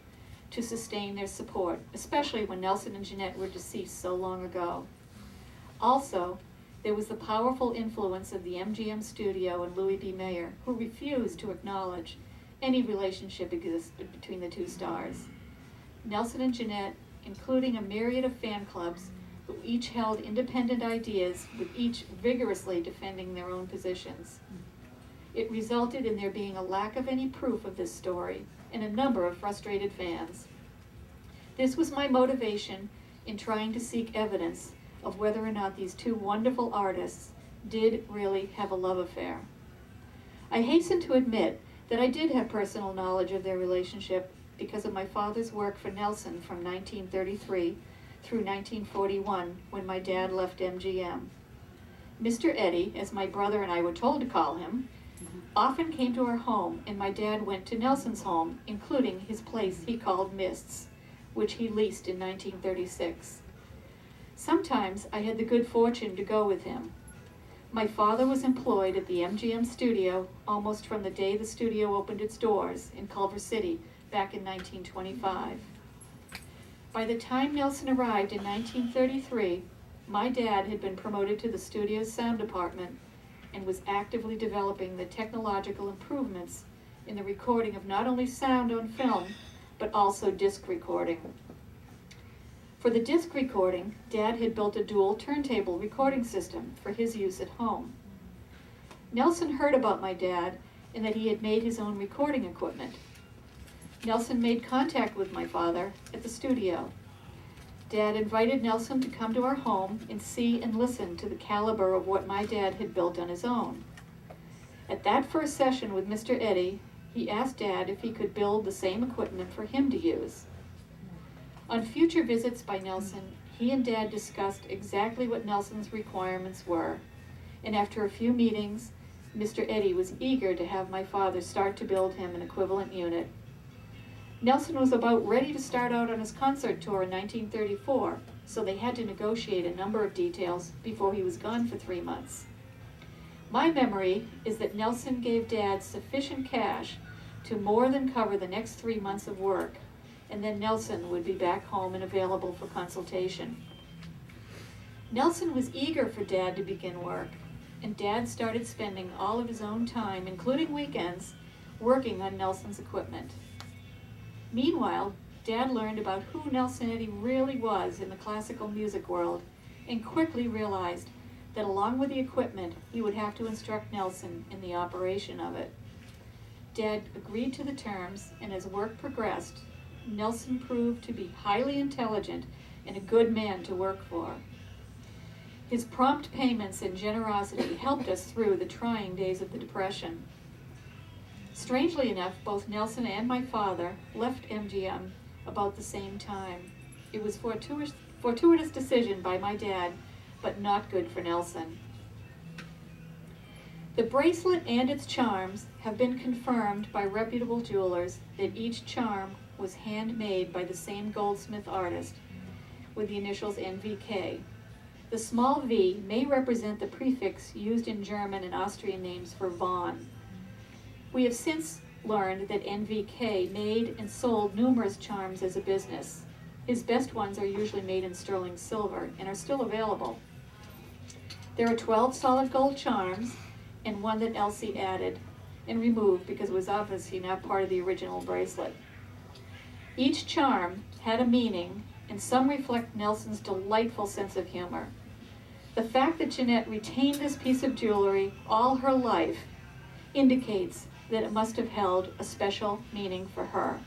to sustain their support, especially when Nelson and Jeanette were deceased so long ago. Also, there was the powerful influence of the MGM studio and Louis B. Mayer, who refused to acknowledge any relationship existed between the two stars. Nelson and Jeanette, including a myriad of fan clubs, who each held independent ideas, with each vigorously defending their own positions. It resulted in there being a lack of any proof of this story and a number of frustrated fans. This was my motivation in trying to seek evidence of whether or not these two wonderful artists did really have a love affair. I hasten to admit that I did have personal knowledge of their relationship because of my father's work for Nelson from 1933 through 1941, when my dad left MGM. Mr. Eddy, as my brother and I were told to call him, often came to our home, and my dad went to Nelson's home, including his place he called Mists, which he leased in 1936. Sometimes I had the good fortune to go with him. My father was employed at the MGM studio almost from the day the studio opened its doors in Culver City back in 1925. By the time Nelson arrived in 1933, my dad had been promoted to the studio's sound department and was actively developing the technological improvements in the recording of not only sound on film, but also disc recording. For the disc recording, Dad had built a dual turntable recording system for his use at home. Nelson heard about my dad and that he had made his own recording equipment. Nelson made contact with my father at the studio. Dad invited Nelson to come to our home and see and listen to the caliber of what my dad had built on his own. At that first session with Mr. Eddy, he asked Dad if he could build the same equipment for him to use. On future visits by Nelson, he and Dad discussed exactly what Nelson's requirements were, and after a few meetings, Mr. Eddy was eager to have my father start to build him an equivalent unit. Nelson was about ready to start out on his concert tour in 1934 so they had to negotiate a number of details before he was gone for 3 months. My memory is that Nelson gave Dad sufficient cash to more than cover the next 3 months of work, and then Nelson would be back home and available for consultation. Nelson was eager for Dad to begin work, and Dad started spending all of his own time, including weekends, working on Nelson's equipment. Meanwhile, Dad learned about who Nelson Eddy really was in the classical music world, and quickly realized that along with the equipment, he would have to instruct Nelson in the operation of it. Dad agreed to the terms, and as work progressed, Nelson proved to be highly intelligent and a good man to work for. His prompt payments and generosity helped us through the trying days of the Depression. Strangely enough, both Nelson and my father left MGM about the same time. It was a fortuitous decision by my dad, but not good for Nelson. The bracelet and its charms have been confirmed by reputable jewelers that each charm was handmade by the same goldsmith artist with the initials NVK. The small v may represent the prefix used in German and Austrian names for von. We have since learned that NVK made and sold numerous charms as a business. His best ones are usually made in sterling silver and are still available. There are 12 solid gold charms and one that Elsie added and removed because it was obviously not part of the original bracelet. Each charm had a meaning, and some reflect Nelson's delightful sense of humor. The fact that Jeanette retained this piece of jewelry all her life indicates that it must have held a special meaning for her.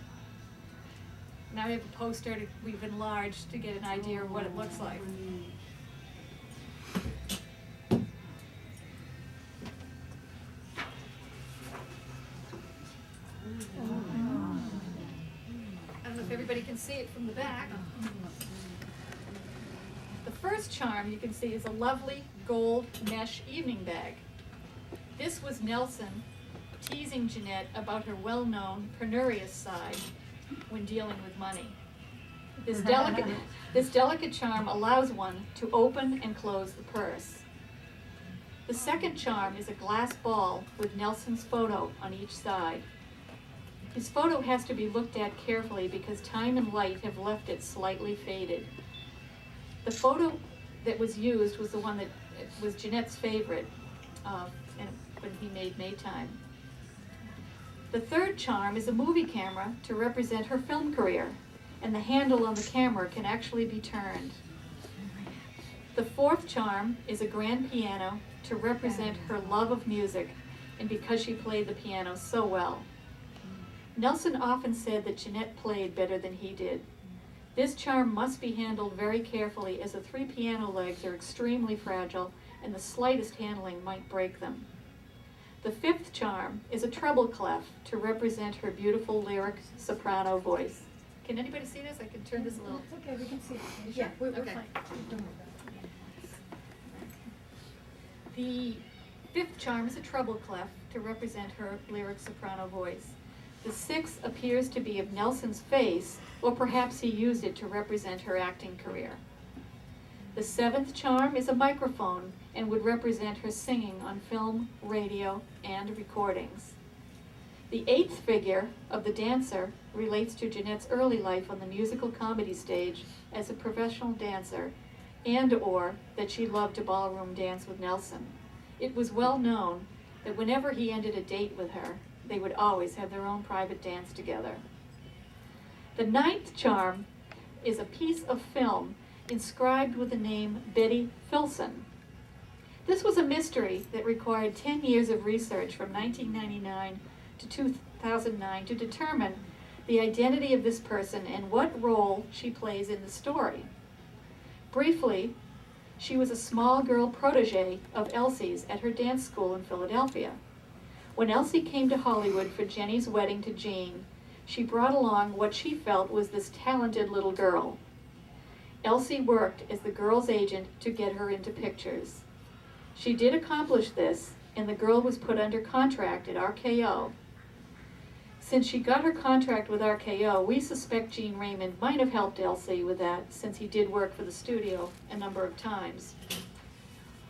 Now we have a poster we've enlarged to get an idea of what it looks like. I don't know if everybody can see it from the back. The first charm you can see is a lovely gold mesh evening bag. This was Nelson teasing Jeanette about her well-known penurious side when dealing with money. This delicate charm allows one to open and close the purse. The second charm is a glass ball with Nelson's photo on each side. His photo has to be looked at carefully because time and light have left it slightly faded. The photo that was used was the one that was Jeanette's favorite when he made Maytime. The third charm is a movie camera to represent her film career, and the handle on the camera can actually be turned. The fourth charm is a grand piano to represent her love of music, and because she played the piano so well. Nelson often said that Jeanette played better than he did. This charm must be handled very carefully as the 3 piano legs are extremely fragile and the slightest handling might break them. The fifth charm is a treble clef to represent her beautiful lyric soprano voice. Can anybody see this? I can turn this a little. It's okay, we can see it. Yeah, we're okay. fine. Don't worry about it. The fifth charm is a treble clef to represent her lyric soprano voice. The sixth appears to be of Nelson's face, or perhaps he used it to represent her acting career. The seventh charm is a microphone and would represent her singing on film, radio, and recordings. The eighth figure of the dancer relates to Jeanette's early life on the musical comedy stage as a professional dancer, and/or that she loved to ballroom dance with Nelson. It was well known that whenever he ended a date with her, they would always have their own private dance together. The ninth charm is a piece of film inscribed with the name Betty Filson. This was a mystery that required 10 years of research from 1999 to 2009 to determine the identity of this person and what role she plays in the story. Briefly, she was a small girl protege of Elsie's at her dance school in Philadelphia. When Elsie came to Hollywood for Jenny's wedding to Jean, she brought along what she felt was this talented little girl. Elsie worked as the girl's agent to get her into pictures. She did accomplish this, and the girl was put under contract at RKO. Since she got her contract with RKO, we suspect Gene Raymond might have helped Elsie with that, since he did work for the studio a number of times.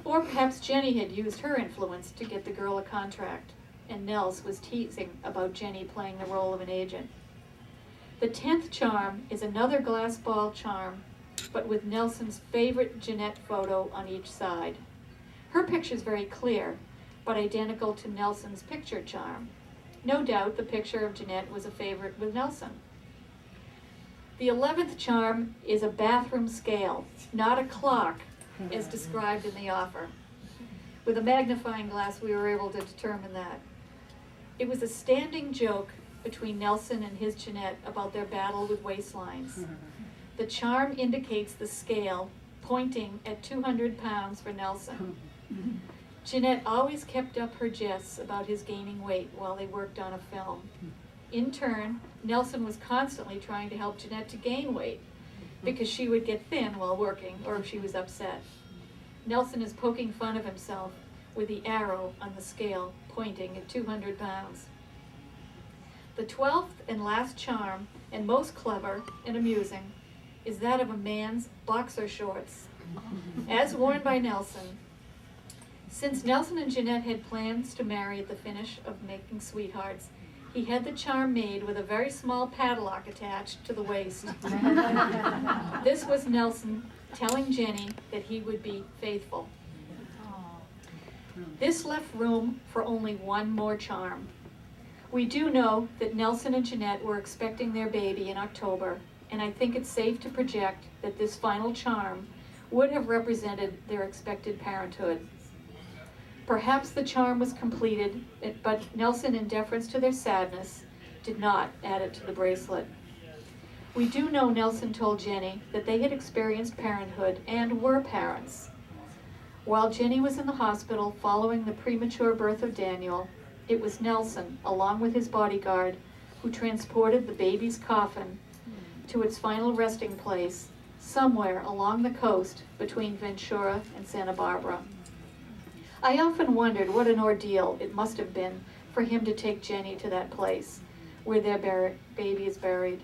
Or perhaps Jenny had used her influence to get the girl a contract, and Nels was teasing about Jenny playing the role of an agent. The 10th charm is another glass ball charm, but with Nelson's favorite Jeanette photo on each side. Her picture's very clear, but identical to Nelson's picture charm. No doubt the picture of Jeanette was a favorite with Nelson. The 11th charm is a bathroom scale, not a clock, as described in the offer. With a magnifying glass, we were able to determine that. It was a standing joke between Nelson and his Jeanette about their battle with waistlines. The charm indicates the scale, pointing at 200 pounds for Nelson. Jeanette always kept up her jests about his gaining weight while they worked on a film. In turn, Nelson was constantly trying to help Jeanette to gain weight because she would get thin while working or if she was upset. Nelson is poking fun of himself with the arrow on the scale pointing at 200 pounds. The 12th and last charm, and most clever and amusing, is that of a man's boxer shorts, as worn by Nelson. Since Nelson and Jeanette had plans to marry at the finish of Making Sweethearts, he had the charm made with a very small padlock attached to the waist. This was Nelson telling Jenny that he would be faithful. This left room for only one more charm. We do know that Nelson and Jeanette were expecting their baby in October, and I think it's safe to project that this final charm would have represented their expected parenthood. Perhaps the charm was completed, but Nelson, in deference to their sadness, did not add it to the bracelet. We do know Nelson told Jenny that they had experienced parenthood and were parents. While Jenny was in the hospital following the premature birth of Daniel, it was Nelson, along with his bodyguard, who transported the baby's coffin to its final resting place somewhere along the coast between Ventura and Santa Barbara. I often wondered what an ordeal it must have been for him to take Jenny to that place where their baby is buried.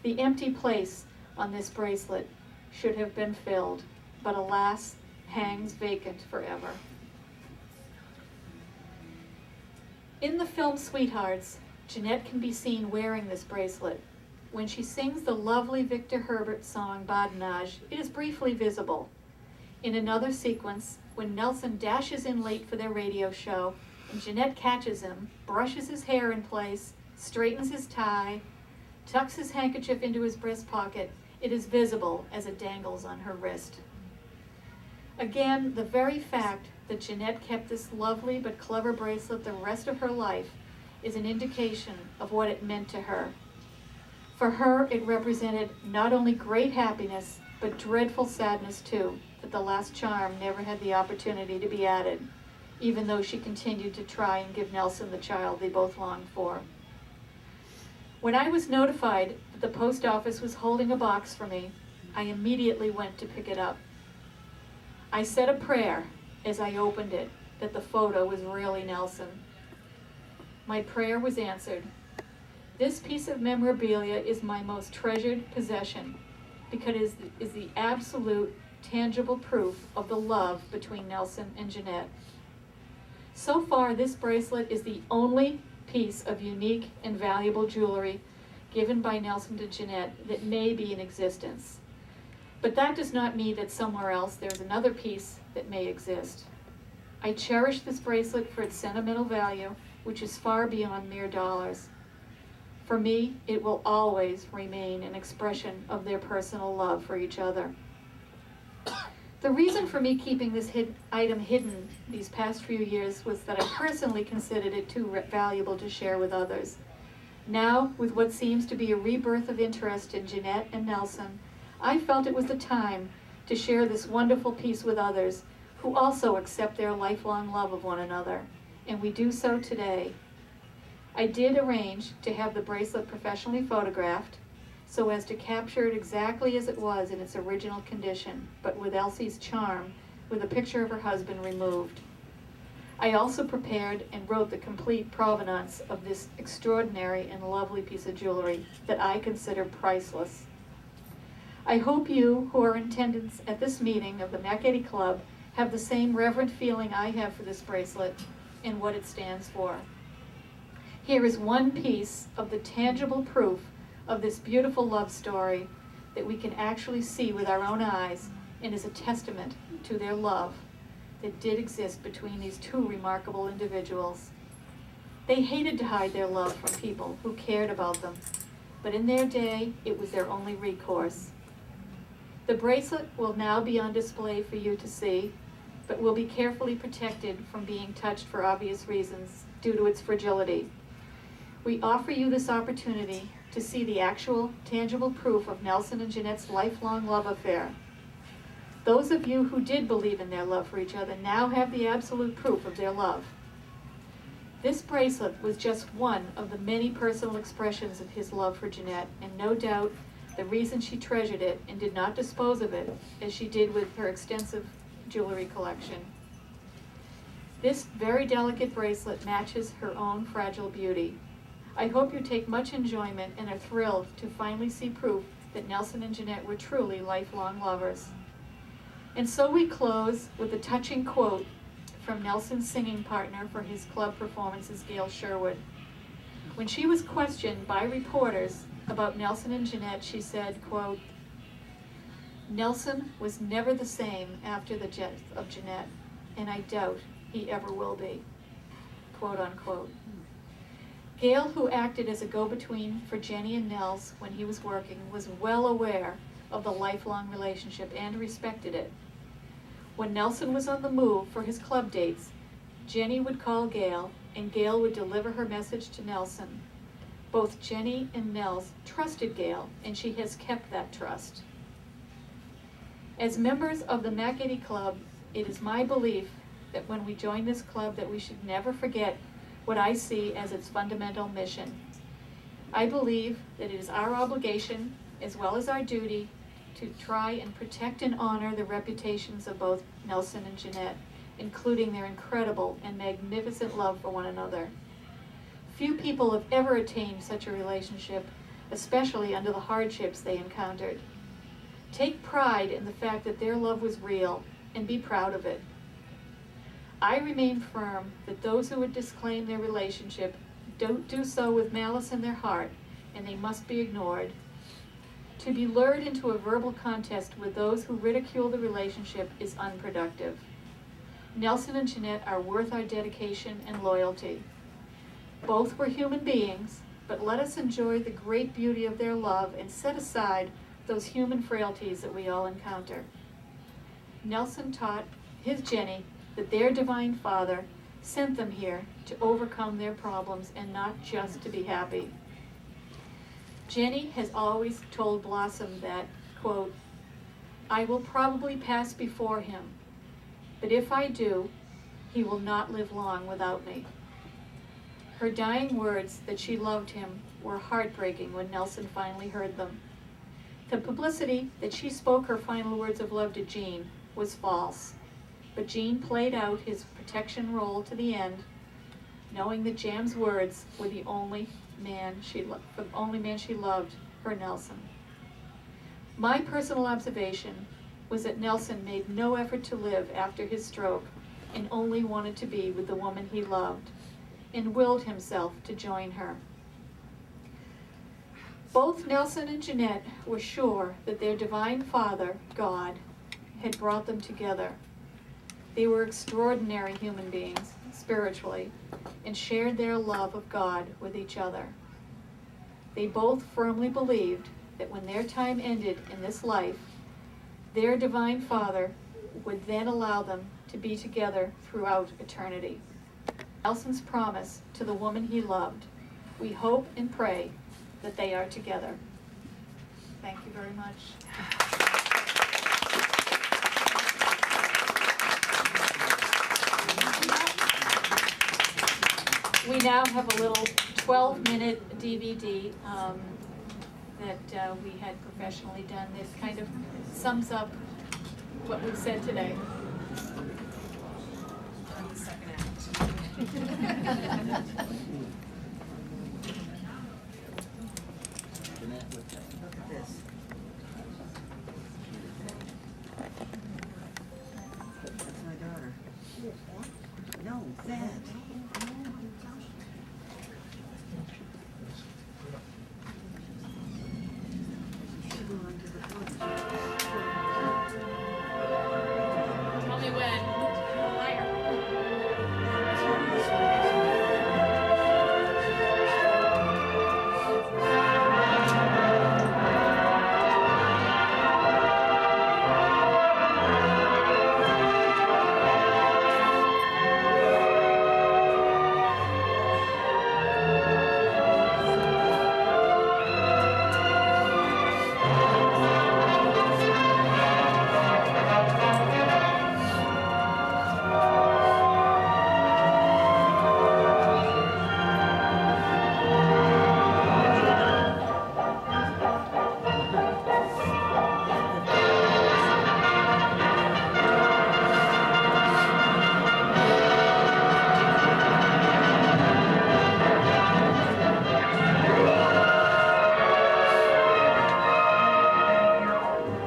The empty place on this bracelet should have been filled, but alas, hangs vacant forever. In the film Sweethearts, Jeanette can be seen wearing this bracelet. When she sings the lovely Victor Herbert song Badinage, it is briefly visible. In another sequence, when Nelson dashes in late for their radio show, and Jeanette catches him, brushes his hair in place, straightens his tie, tucks his handkerchief into his breast pocket, it is visible as it dangles on her wrist. Again, the very fact that Jeanette kept this lovely but clever bracelet the rest of her life is an indication of what it meant to her. For her, it represented not only great happiness, but dreadful sadness too, that the last charm never had the opportunity to be added, even though she continued to try and give Nelson the child they both longed for. When I was notified that the post office was holding a box for me, I immediately went to pick it up. I said a prayer as I opened it that the photo was really Nelson. My prayer was answered. This piece of memorabilia is my most treasured possession because it is the absolute, tangible proof of the love between Nelson and Jeanette. So far, this bracelet is the only piece of unique and valuable jewelry given by Nelson to Jeanette that may be in existence. But that does not mean that somewhere else there's another piece that may exist. I cherish this bracelet for its sentimental value, which is far beyond mere dollars. For me, it will always remain an expression of their personal love for each other. The reason for me keeping this item hidden these past few years was that I personally considered it too valuable to share with others. Now, with what seems to be a rebirth of interest in Jeanette and Nelson, I felt it was the time to share this wonderful piece with others who also accept their lifelong love of one another, and we do so today. I did arrange to have the bracelet professionally photographed so as to capture it exactly as it was in its original condition, but with Elsie's charm, with a picture of her husband removed. I also prepared and wrote the complete provenance of this extraordinary and lovely piece of jewelry that I consider priceless. I hope you, who are in attendance at this meeting of the Mac Eddy Club, have the same reverent feeling I have for this bracelet and what it stands for. Here is one piece of the tangible proof of this beautiful love story that we can actually see with our own eyes and is a testament to their love that did exist between these two remarkable individuals. They hated to hide their love from people who cared about them, but in their day, it was their only recourse. The bracelet will now be on display for you to see, but will be carefully protected from being touched for obvious reasons due to its fragility. We offer you this opportunity to see the actual, tangible proof of Nelson and Jeanette's lifelong love affair. Those of you who did believe in their love for each other now have the absolute proof of their love. This bracelet was just one of the many personal expressions of his love for Jeanette, and no doubt the reason she treasured it and did not dispose of it, as she did with her extensive jewelry collection. This very delicate bracelet matches her own fragile beauty. I hope you take much enjoyment and are thrilled to finally see proof that Nelson and Jeanette were truly lifelong lovers. And so we close with a touching quote from Nelson's singing partner for his club performances, Gail Sherwood. When she was questioned by reporters about Nelson and Jeanette, she said, quote, "Nelson was never the same after the death of Jeanette, and I doubt he ever will be," quote unquote. Gail, who acted as a go-between for Jenny and Nels when he was working, was well aware of the lifelong relationship and respected it. When Nelson was on the move for his club dates, Jenny would call Gail, and Gail would deliver her message to Nelson. Both Jenny and Nels trusted Gail, and she has kept that trust. As members of the Mac Eddy Club, it is my belief that when we join this club that we should never forget what I see as its fundamental mission. I believe that it is our obligation, as well as our duty, to try and protect and honor the reputations of both Nelson and Jeanette, including their incredible and magnificent love for one another. Few people have ever attained such a relationship, especially under the hardships they encountered. Take pride in the fact that their love was real, and be proud of it. I remain firm that those who would disclaim their relationship don't do so with malice in their heart, and they must be ignored. To be lured into a verbal contest with those who ridicule the relationship is unproductive. Nelson and Jeanette are worth our dedication and loyalty. Both were human beings, but let us enjoy the great beauty of their love and set aside those human frailties that we all encounter. Nelson taught his Jenny that their Divine Father sent them here to overcome their problems and not just to be happy. Jenny has always told Blossom that, quote, "I will probably pass before him, but if I do, he will not live long without me." Her dying words that she loved him were heartbreaking when Nelson finally heard them. The publicity that she spoke her final words of love to Jean was false, but Jean played out his protection role to the end, knowing that Jam's words were the only man she loved, her Nelson. My personal observation was that Nelson made no effort to live after his stroke and only wanted to be with the woman he loved, and willed himself to join her. Both Nelson and Jeanette were sure that their Divine Father, God, had brought them together. They were extraordinary human beings, spiritually, and shared their love of God with each other. They both firmly believed that when their time ended in this life, their Divine Father would then allow them to be together throughout eternity. Nelson's promise to the woman he loved. We hope and pray that they are together. Thank you very much. We now have a little 12-minute DVD that we had professionally done that kind of sums up what we've said today. On the second act. Tell me when. Higher.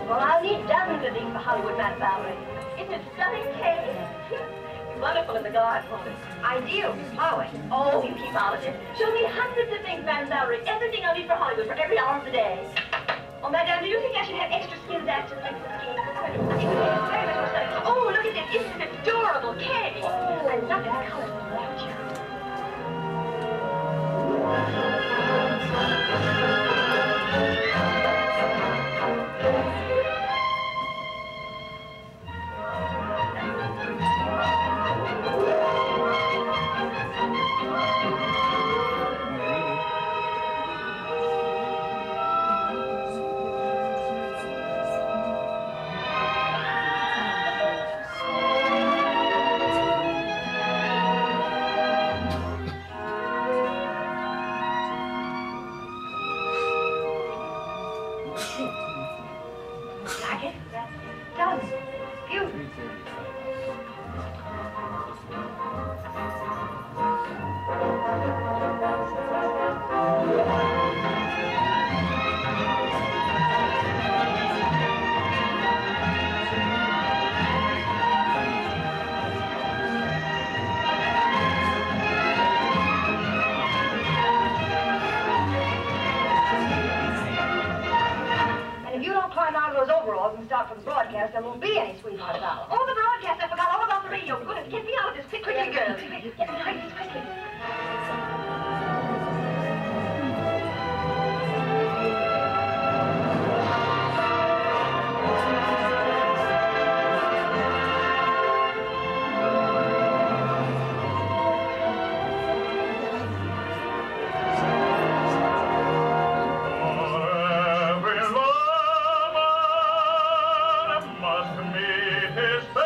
Well, I'll need dozens of these for Hollywood Matt Valerie. Isn't it stunning, Kay? Wonderful in the garden. Ideal for plowing. Oh, you keep out of it. She'll need hundreds of things, Madame Valerie. Everything I'll need for Hollywood for every hour of the day. Oh, Madame, do you think I should have extra skins added to the mix of skins? Very much more stunning. Oh, look at this. Isn't it adorable, Kay? I love this color. Like it? That's done. Beautiful. And if you don't climb out of those overalls and start for the broadcast, there won't be any sweetheart about. Oh, the broadcast! I forgot all about the radio. Goodness, get me out of this quickly, girls. Get me out of this quickly. Every lover must meet his fate.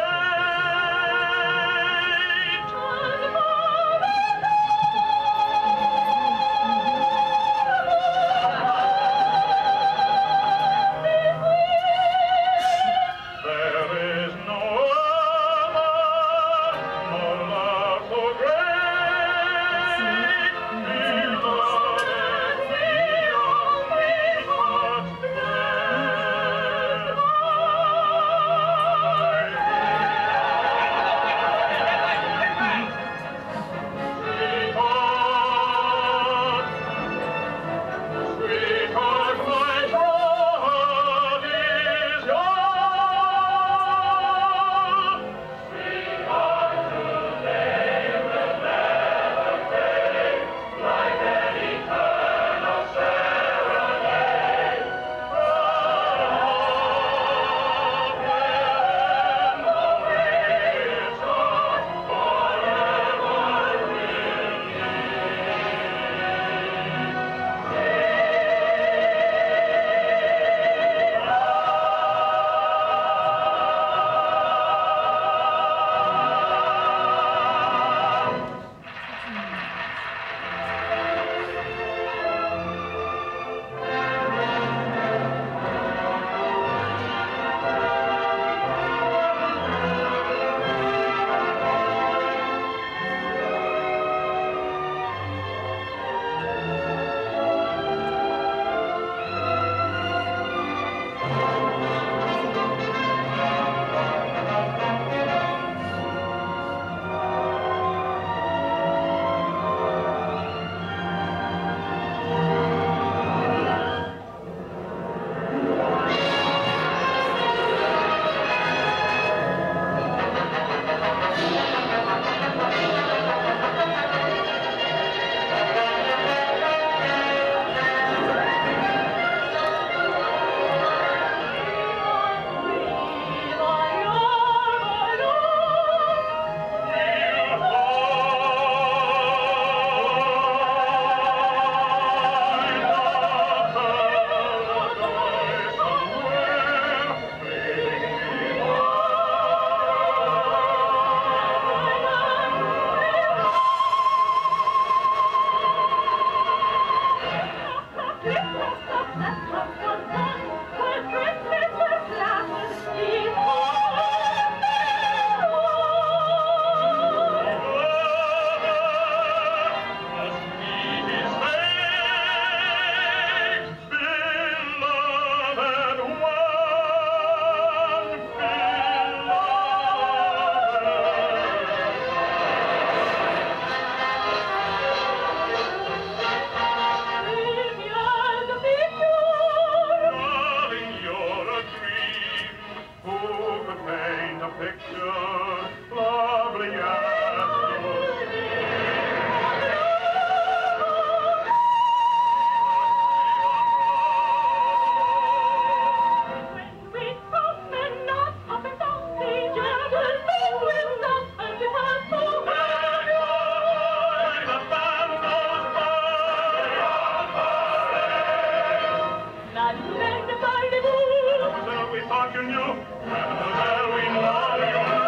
lovely as you. When we come and not up and down the gentle men will not and it has so The band goes La lente by the moon. by. We thought you knew. Well, we know you know.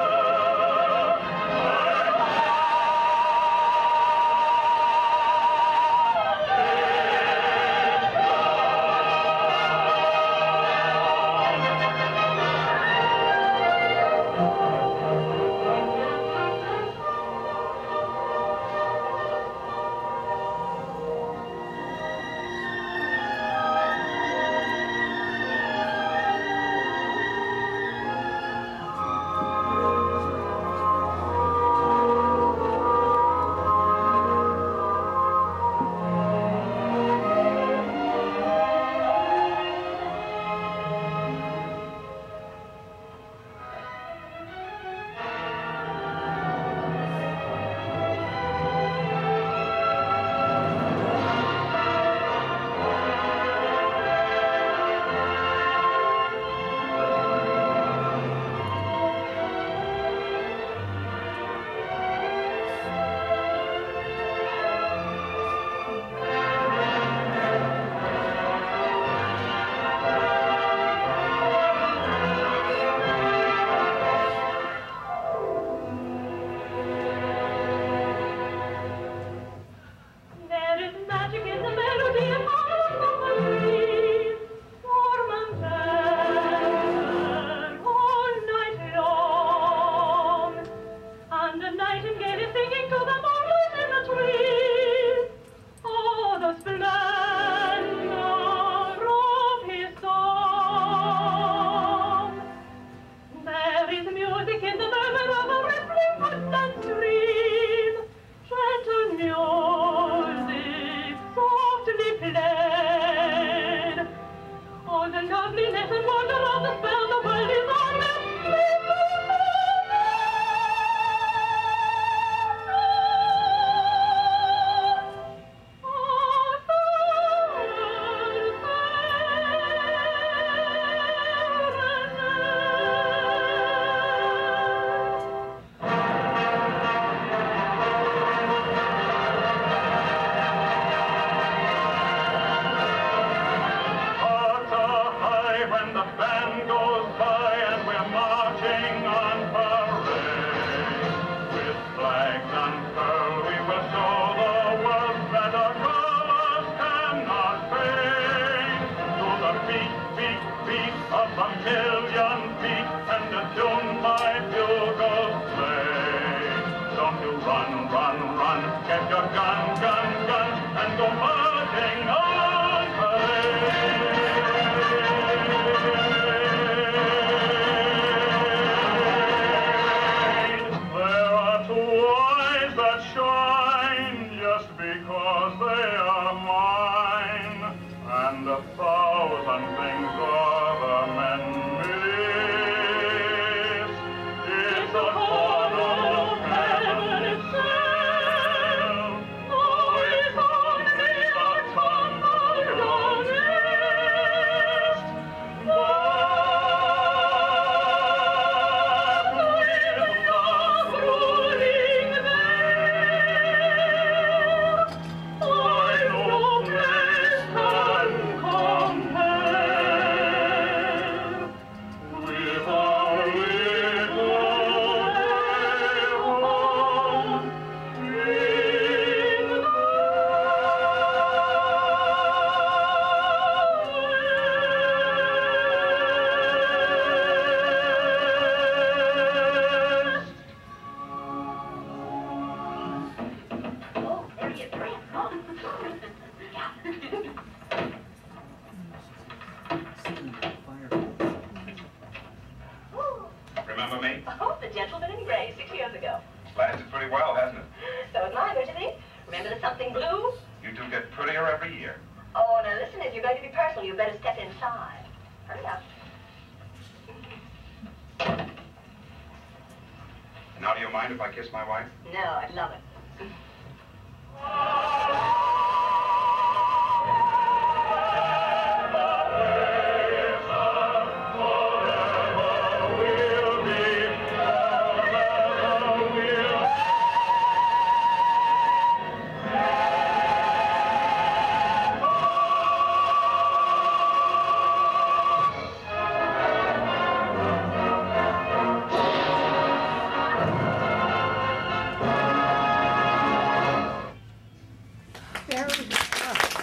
There is magic in the melody of harmony, warm and tender, all night long. And the nightingale is singing to the moonlight in the trees. Oh, the splendor of his song. There is music in the murmur of a rippling woodland stream. Gentle music, softly played. Oh, the loveliness and wonder of the spell, the world is on the Hearts are high when the band goes by and we're marching on parade. With flags unfurled we will show the world that our colors cannot fade. To the beat, beat, beat of a million feet and the tune my bugles play. Don't you run, run, run, get your gun, gun, gun, and go marching on parade. There are two eyes that shine just because they are mine, and 1,000 things other men miss. It's the corner of heaven itself. Oh, it's only a tumble down nest. But with love ruling there, I've no place can compare with our little home in the West. Oh, there he is. Hurry up. Oh. Remember me? Oh, the gentleman in gray 6 years ago. Lasted pretty well, hasn't it? So is mine, don't you think? Remember the something blue? You two get prettier every year. Oh, now listen, if you're going to be personal, you better step inside. Hurry up. Now, do you mind if I kiss my wife? No, I'd love it. Very good.